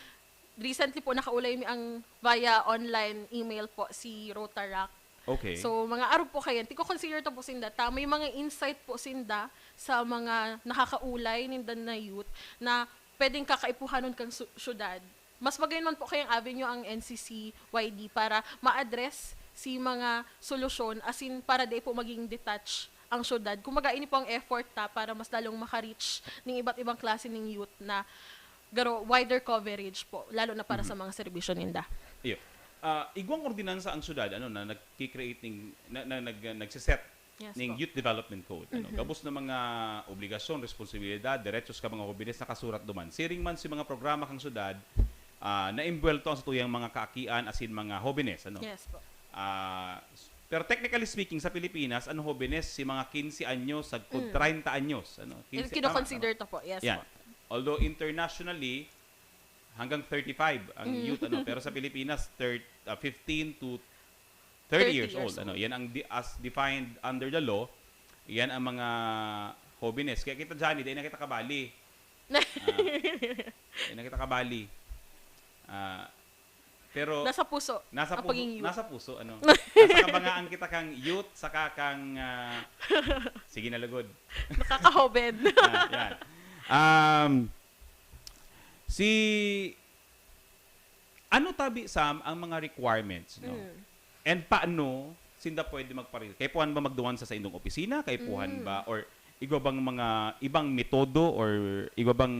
recently po nakaulay mi ang via online email po si Rotaract. Okay. So, mga araw po kayo, hindi ko consider ito po sinda. May mga insight po sinda sa mga nakakaulay nindan na youth na pwedeng kakaipuhanon kang syudad. Mas magayon man po kayang avenue ang NCCYD para ma-address si mga solusyon as in para di po maging detach ang syudad. Kumaga ini po ang effort ta para mas lalong maka-reach ng iba't ibang klase ng youth na wider coverage po, lalo na para sa mga serbisyo ninda. Iyo. Igwang ordinansa ang syudad na nagki-create nagsiset ng Youth Development Code. Gabos na mga obligasyon, responsibilidad, derechos ka mga jóvenes nakasurat duman. Siring man si mga programa kang syudad na-imbuelto ang sa tuyang mga kaakian asin mga jóvenes. Yes po. Pero technically speaking sa Pilipinas, jóvenes si mga 15 anyos sa 30 anyos. Kino-consider to po. Yes po. Although internationally, hanggang 35 ang youth pero sa Pilipinas 15 to 30 years old. Yan ang as defined under the law. Yan ang mga jóvenes. Kaya kita dyan, hindi na kita kabali. Hindi na kita kabali. Pero nasa puso. Nasa puso. Nasa puso nasa kabangaan kita kang youth saka kang sige na lagod. Nakaka-hoben. Yan. Ano tabi Sam ang mga requirements and paano sinda pwede magparil? Kay puhan ba magduwan sa indong opisina? Kay puhan ba or igwa bang mga ibang metodo or igwa bang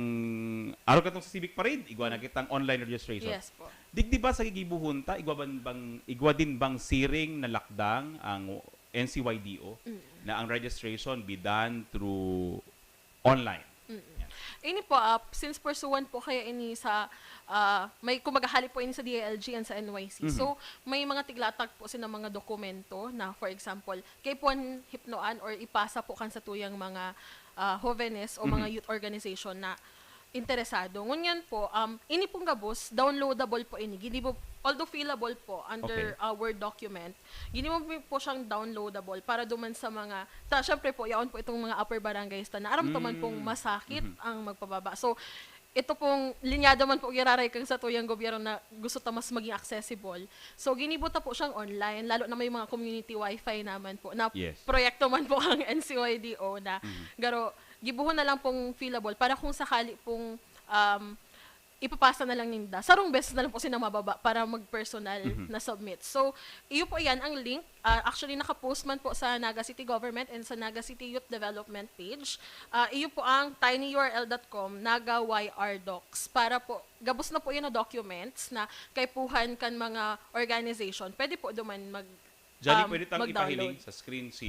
araw katong sa civic parade igwa na kitang online registration? Yes po. Digdi ba sa gigibuhunta igwa din bang siring na lakdang ang NCYDO na ang registration be done through online? Ini po, since pursuant po kaya ini sa, may kumagahali po ini sa DILG and sa NYC. So, may mga tiglatag po sila mga dokumento na, for example, kay puan hipnoan or ipasa po kan sa tuyang mga jóvenes o mga youth organization na interesado. Ngunyan po, ini pong gabos, downloadable po ini. Although fillable po under Word document, gini mo po siyang downloadable para duman sa mga, syempre po, yaon po itong mga upper barangays na aramtaman pong masakit ang magpababa. So, ito pong linyado man po giraray kang sa tuyang gobyerno na gusto ta mas maging accessible. So, ginibuta po siyang online, lalo na may mga community wifi naman po, na proyekto man po ang NCYDO na garo, gibuhon na lang pong fillable para kung sakali pong ipapasa na lang ninda. Sarong best na lang po sila mababa para mag-personal na submit. So, iyo po yan ang link. Actually, nakapost man po sa Naga City Government and sa Naga City Youth Development page. Iyo po ang tinyurl.com, NagaYRDocs. Para po, gabos na po yun na documents na kay puhan kan mga organization. Pwede po duman Johnny, pwede tang mag-download. ipahiling sa screen si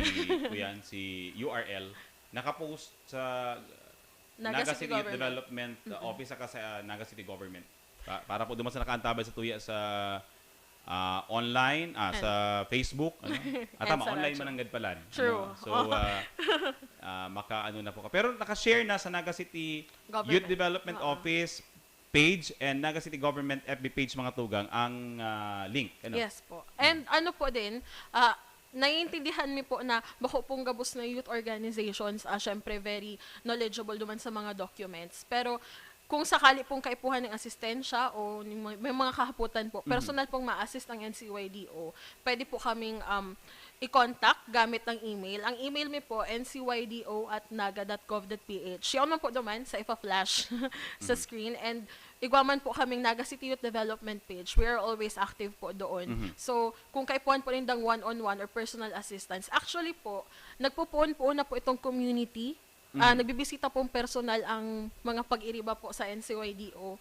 si URL. Nakapost sa Naga City Development Office saka sa Naga City Government. Para po duman sa nakaantabay sa tuya sa online, sa Facebook, ano? Tama, online man ang gadpalan. True. So, maka-ano na po ka. Pero naka-share na sa Naga City Youth Development Office page and Naga City Government FB page mga tugang ang link. Ano? Yes po. And ano po din, naiintindihan mi po na bako pong gabos na youth organizations, syempre very knowledgeable duman sa mga documents. Pero kung sakali pong kaipuhan ng asistensya o may mga kahaputan po, personal pong ma-assist ng NCYDO, pwede po kaming i-contact gamit ng email. Ang email mi po, ncydo@naga.gov.ph. Siya man po duman sa ipa-flash sa screen. And igwaman po kaming Naga City Youth Development page. We are always active po doon. So, kung kaipuhan po rin ng one-on-one or personal assistance, actually po, nagpupuon po na po itong community. Nagbibisita pong personal ang mga pag-iriba po sa NCYDO.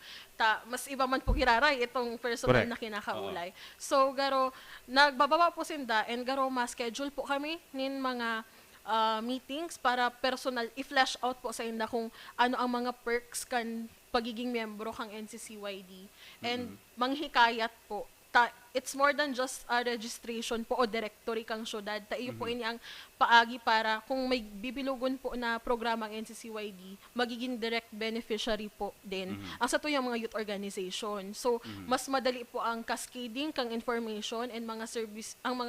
Mas iba man po giraray itong personal na kinakaulay. So, garo, nagbababa po sinda and garo ma-schedule po kami nin mga meetings para personal i-flash out po sa inda kung ano ang mga perks kan pagiging miyembro kang NCCYD. And manghikayat po. It's more than just a registration po o directory kang syudad. Iyo po ini ang paagi para kung may bibilugon po na programa ang NCCYD, magiging direct beneficiary po din ang sa tuyang mga youth organization. So, mas madali po ang cascading kang information and mga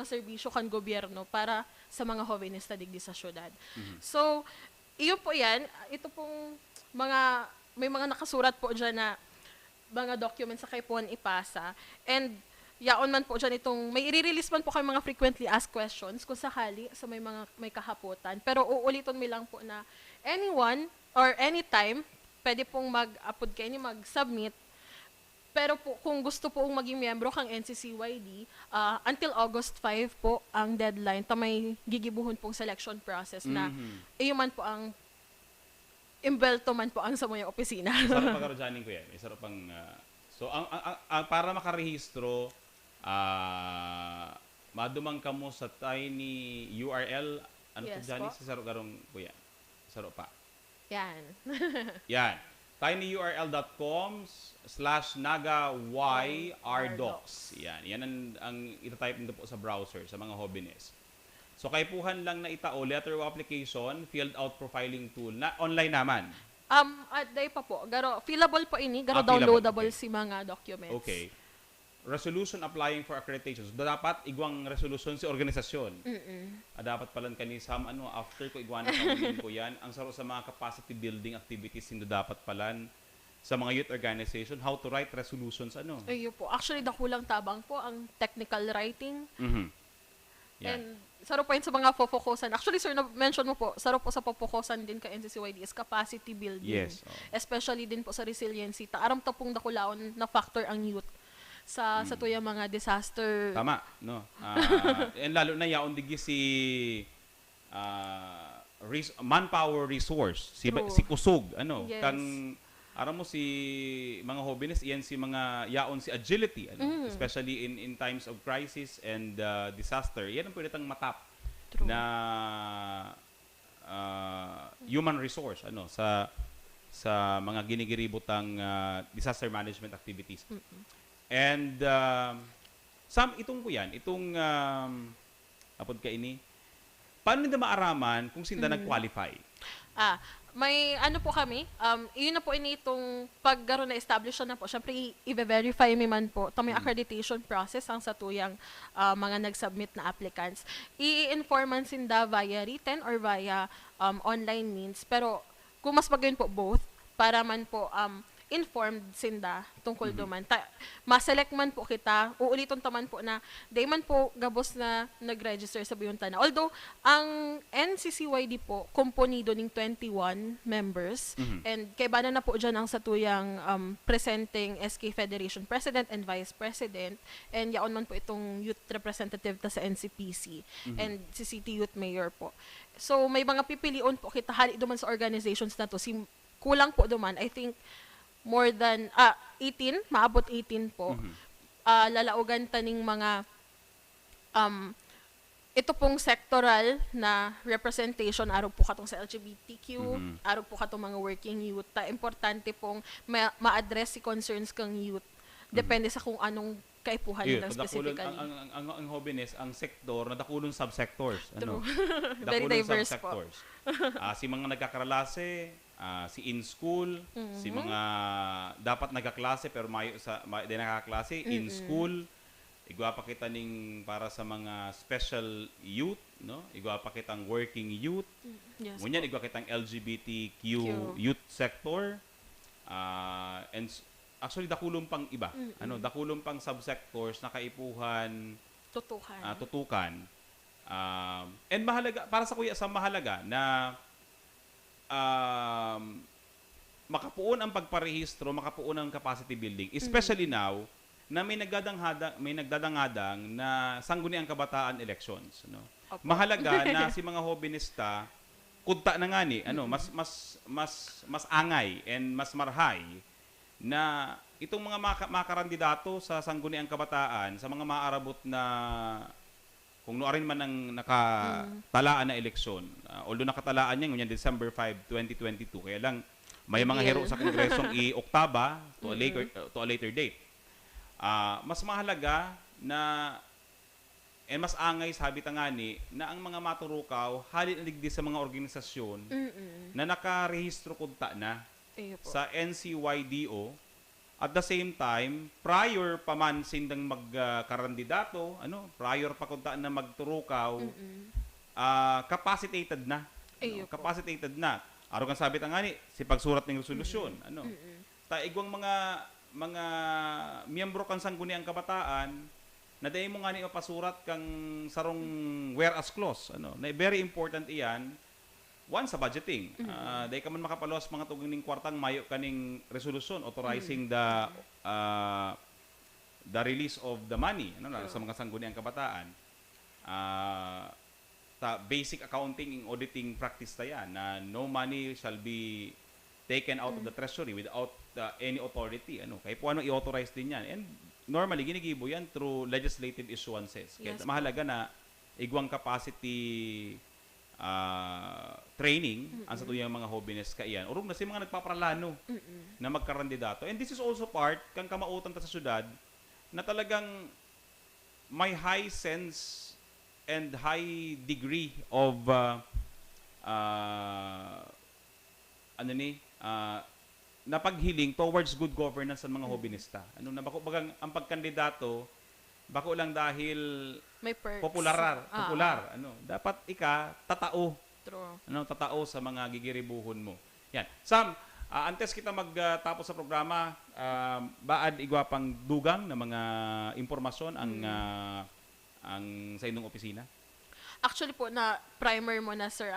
serbisyo kan gobyerno para sa mga jovenista digdi sa syudad. So, iyo po yan. Ito pong may mga nakasurat po dyan na mga documents sa kaipuan ipasa. And yaon man po dyan itong, may i-release man po kayo mga frequently asked questions kung sakali sa may kahaputan. Pero uulitin mi lang po na anyone or anytime, pwede pong mag-upload kayo mag-submit. Pero po, kung gusto po maging miyembro kang NCCYD, until August 5 po ang deadline. May gigibuhon pong selection process na iyo man po ang imbelto man po ang sa mga opisina. Sarap pagkarojanin ko yan. Sarap pang... so, para makarehistro, madumang ka mo sa tiny URL. Ano yes, po dyan? Sa sarap garong po yan. Sarap pa. Yan. Yan. tinyurl.com/nagayrdocs. Yan ang itatype nito po sa browser, sa mga hobbiness. So, kaipuhan lang na itao, letter of application, filled out profiling tool, na online naman. Day pa po. Garo, fillable po ini. Garo, downloadable si mga documents. Okay. Resolution applying for accreditation. So, dapat igwang resolution si organisasyon. Dapat palan kanisam, after ko igwan na ko yan, ang saro sa mga capacity building activities, hindi dapat palan sa mga youth organization, how to write resolutions, Ayun po. Actually, dakulang tabang po ang technical writing. And saro po yun sa mga focusan. Actually, sir, na-mention mo po, saro po sa focusan din ka NCCYD is capacity building. Yes. Especially din po sa resiliency. Aram ta pong dakulaon na factor ang youth sa tuyang mga disaster. Tama, no? And lalo na yaon digi si manpower resource, si kusog, Yes. Kang aram mo si mga hobbiness, iyan si mga yaon si agility, especially in times of crisis and disaster. Yan ang pwede tang matap na human resource sa mga ginigiribotang disaster management activities. And itong po yan, itong apod ka ini, paano nila maaraman kung sinda nag-qualify? May po kami, yun na po ini itong paggaro na establish na po. Siyempre, i-verify mi man po. Ito may accreditation process ang satuyang mga nag-submit na applicants. I-informan sinda via written or via online means. Pero kung mas magayon po both, para man po informed sinda tungkol duman. Ma-select man po kita, uuliton taman po na day man po gabos na nag-register sa Buyuntan na. Although, ang NCCYD po, komponido ng 21 members, and kay bana na po dyan ang satuyang presenting SK Federation President and Vice President, and yaon man po itong youth representative ta sa NCPC, and si City Youth Mayor po. So, may mga pipilion po kita, hali duman sa organizations na to, kulang po duman, I think, more than 18, maabot 18 po. Lalaugan taning mga ito pong sectoral na representation, araw po katong sa LGBTQ, araw po katong mga working youth, importante pong ma-address si concerns kang youth. Depende sa kung anong kaipuhan nilang specifically. Ang Jóvenes, ang sektor, nadakulong subsectors. True. Dakulong Very diverse subsectors. Si mga nagkakaralase, si in-school, si mga dapat nagkaklase pero di nakaklase, in-school, igwa pa kita ning para sa mga special youth, no? Igwa pa kitang working youth. Yes, Ngunyan igwa kitang LGBTQ youth sector. And actually dakulong pang iba. Dakulong pang subsectors na kaipuhan tutukan. And mahalaga para sa kuya sa mahalaga na makapuon ang pagparehistro, makapuon ang capacity building, especially now na may nagdadangadang na sangguniang kabataan elections, no. Mahalaga na si mga Jovenista kunta na nga ni mas angay and mas marhay na itong mga makarandidato sa sangguniang kabataan sa mga maarabot na kung nuarin man ang nakatalaan na eleksyon. Although nakatalaan niya ngunyan December 5, 2022, kaya lang may mga hero sa kongresong i-Oktaba to a later date. Mas mahalaga na mas angay sabi tangani na ang mga maturukaw halin aligdi sa mga organisasyon na nakarehistro kunta na sa NCYDO. At the same time, prior pa man sindang magkarandidato, prior pa kunta na magturukaw, capacitated na. Capacitated na. Araw kan sabi tangani si pagsurat ng resolusyon, igwang mga miyembro kan sangguniang kabataan na dahil mo nga ni mapasurat kang sarong whereas clause, na very important iyan one sa budgeting. Dahil ka man makapalos mga tugong ning kwartang mayo kaning resolusyon authorizing the release of the money sa mga sangguniang kabataan. Basic accounting and auditing practice ta yan na no money shall be taken out of the treasury without any authority. Kaya po i-authorize din yan. And normally, ginigibo yan through legislative issuances. Kaya mahalaga na igwang capacity training ang sa tuyang mga Jóvenes kaiyan. Urong na si mga nagpaparalano na magkarandidato. And this is also part kang kamautan ta sa syudad na talagang may high sense and high degree of na paghiling towards good governance ng mga Jovenista. Na bagang ang pagkandidato bako lang dahil may perks. popular. Dapat tatao. True. Tatao sa mga gigiribuhon mo. Yan. Sam, antes kita magtapos sa programa, baad igwa pang dugang na mga impormasyon ang sa inyong opisina? Actually po, na primer mo na, sir.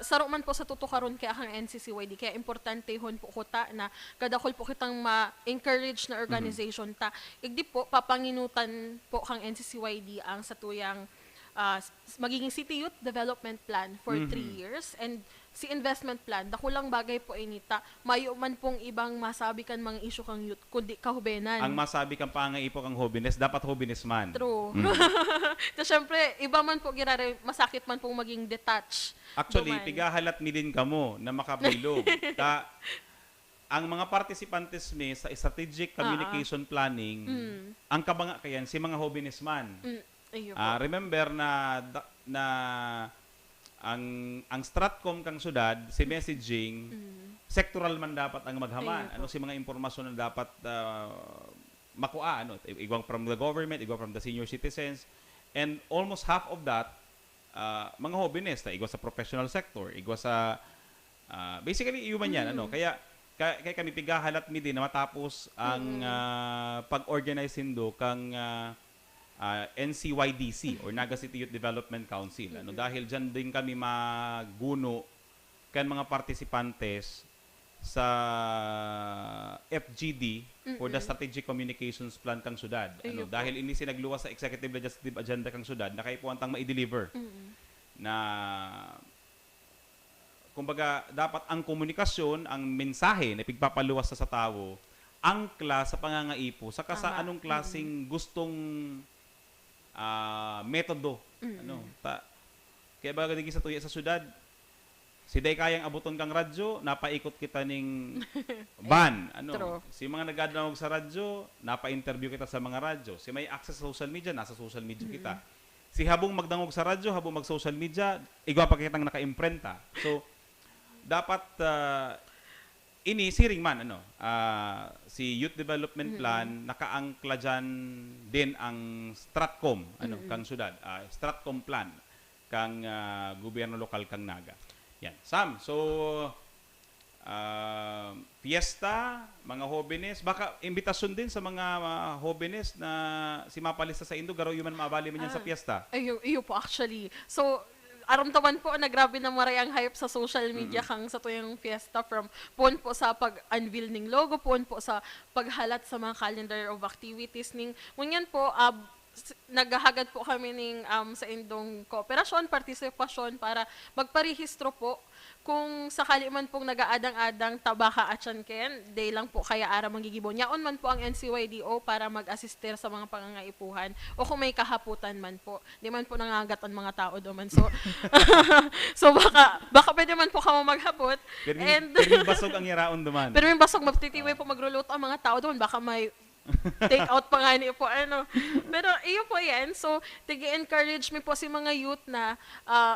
Saro man po sa tutukaron kaya kang NCCYD, kaya importante hon po kuta na kadakol po kitang ma-encourage na organization ta. Igdi po, papanginutan po kang NCCYD ang satuyang magiging City Youth Development Plan for 3 years and si investment plan, dakulang bagay po inita, mayo man pong ibang masabi kan mga issue kang youth, kundi kahubenan. Ang masabi kang pangaipo kang Jóvenes, dapat Jóvenes man. True. So, syempre, iba man po girare, masakit man pong maging detached. Actually, pigahalat mi din kamo na makabilog. Ang mga participantes mi sa strategic communication planning, ang kabanga kayan, si mga Jóvenes man. Remember na ang Stratcom kang syudad, si messaging, sectoral man dapat ang maghaman. Si mga impormasyon na dapat makuha. Igwang from the government, igwang from the senior citizens. And almost half of that, mga Jóvenes, igwa sa professional sector, igwa sa, basically, human yan. Kaya kami pigahalat mi din na matapos ang pag-organize hindo kang NCYDC or Naga City Youth Development Council. Dahil dyan din kami maguno kan mga participantes sa FGD for the Strategic Communications Plan kang syudad. Dahil ini sinagluwas sa Executive Legislative Agenda kang syudad na kayo po antang ma-deliver na kumbaga dapat ang komunikasyon, ang mensahe na pigpapaluwas sa tao, angkla sa pangangaipo, saka sa anong klaseng gustong metodo. Kaya baga sa tuya sa syudad, si day kayang abuton kang radyo, napaikot kita ning ban. True. Si mga nagadawag sa radyo, napa-interview kita sa mga radyo. Si may access sa social media, nasa social media kita. Si habong magdangog sa radyo, habong mag-social media, igwa pa kitang naka-imprenta. So, dapat ini siring man si Youth Development Plan nakaangkla dyan din ang Stratcom kang syudad, Stratcom Plan kang gobyerno lokal kang Naga. Yan. Sam, so fiesta, mga jóvenes, baka imbitasyon din sa mga jóvenes na si mapalista sa Indo, garo yung man maabali man yan sa fiesta. Iyo po actually. So, aramtaman po na grabe na maray ang hype sa social media kang sa tuyang fiesta, from puon po sa pag-unveil ning logo, puon po sa paghalat sa mga calendar of activities ning ngunyan po naghahagad po kami ning sa Indong kooperasyon, partisipasyon para magparehistro po kung sakali man pong nag-aadang-adang tabaka at Ken, day lang po kaya ara manggigibon. Yaon man po ang NCYDO para mag-assister sa mga pangangaipuhan o kung may kahaputan man po. Di man po nangagat ang mga tao doon. So, so baka pwede man po kamo maghapot. Pero yung basog ang yaraon duman. Pero yung basog, magtitiway po magluluto ang mga tao doon. Baka may take out pa nga niyo po pero iyo po yan. So tigi-encourage mi po si mga youth na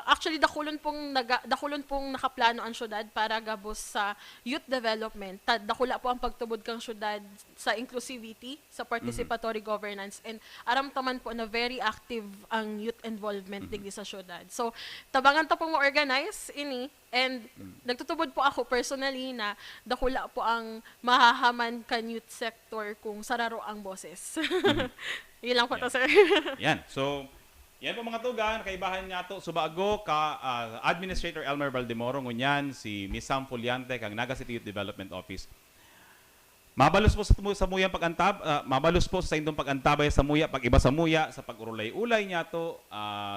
actually dakulon pong nakaplano ang syudad para gabos sa youth development. Dakula po ang pagtubod kang syudad sa inclusivity, sa participatory governance, and aramtaman po na very active ang youth involvement digdi sa syudad. So tabangan ta pong mo-organize ini. And nagtutubod po ako personally na dakula po ang mahahaman kan youth sector kung sararo ang boses. Yun lang po to, sir. Yan. So, yan po mga tugan. Kaibahan nga to. Subago ka Administrator Elmer Valdemoro, ngunyan si Miss Sam Fuliante kang Naga City Youth Development Office. Mabalos po sa muyang mabalos po sa indong pagantabay sa muya, pag-iba sa muya, sa pag-urulay-ulay niya to,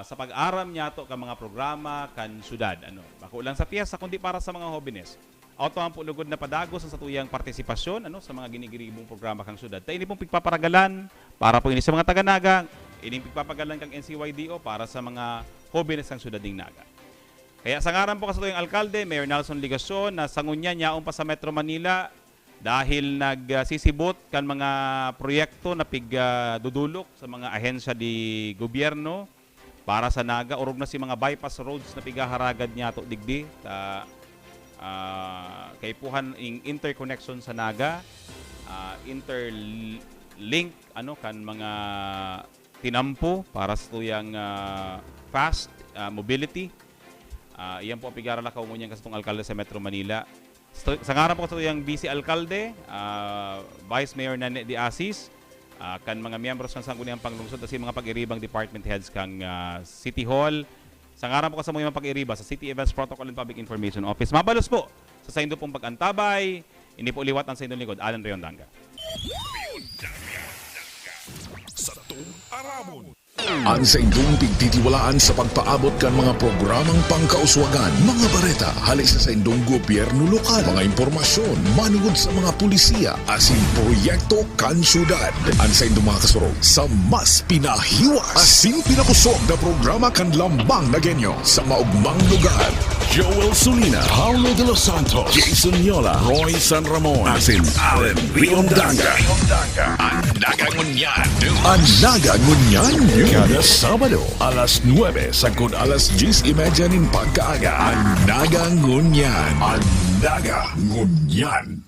sa pag-aram niya to, ka mga programa, kan syudad. Bako lang sa piyesa, kundi para sa mga jóvenes. Auto ang pulugod na padagos sa tuyang partisipasyon sa mga ginigiribong programa kang syudad. Tayo ini pong pigpaparagalan para po ini sa mga taga-Naga, ini pigpapagalan kang NCYDO para sa mga jóvenes kang syudad ng Naga. Kaya sa ngaran po kasatuyang alkalde, Mayor Nelson Ligacion, na sangunya niyaon pa sa Metro Manila, dahil nagsisibot kan mga proyekto na pigdudulok sa mga ahensya di gobyerno para sa Naga, urog na si mga bypass roads na pigaharagad niya to digdi kaipuhan ing interconnection sa Naga, interlink kan mga tinampo para sa tuyang fast mobility. Iyan po ang pigaralakaw mo niyan kasi itong alkalde sa Metro Manila. Sa ngaran po sa tuyang BC Alkalde, Vice Mayor Nane de Asis, kan mga miyembros ng Sangguniang Panglungsod at mga pag-iribang department heads kang City Hall. Sa ngaran po sa mga pag-iriba sa City Events Protocol and Public Information Office. Mabalos po sa saindo pong pag-antabay. Hindi po liwat ang saindo likod. Alan Riondanga. Sa tuwing arabon. Ang sa indong pigtitiwalaan sa pagpaabot kan mga programang pangkauswagan, mga bareta, halik sa indong gobyerno lokal, mga impormasyon, manugod sa mga pulisiya, asin proyekto kan syudad. Ang sa indong mga kasurog sa mas pinahiwas, asin pinapusog na programa kan lambang na genyo sa maugmang lugar. Joel Solina, Paulo de los Santos, Jason Yola, Roy San Ramon, asin Alan Riondanga. Ang Nagangunyan. Ang Nagangunyan. Kada Sabado, alas 9 sagod alas 10:30 nin pagkaaga. Ang Nagangunyan. Ang Nagangunyan.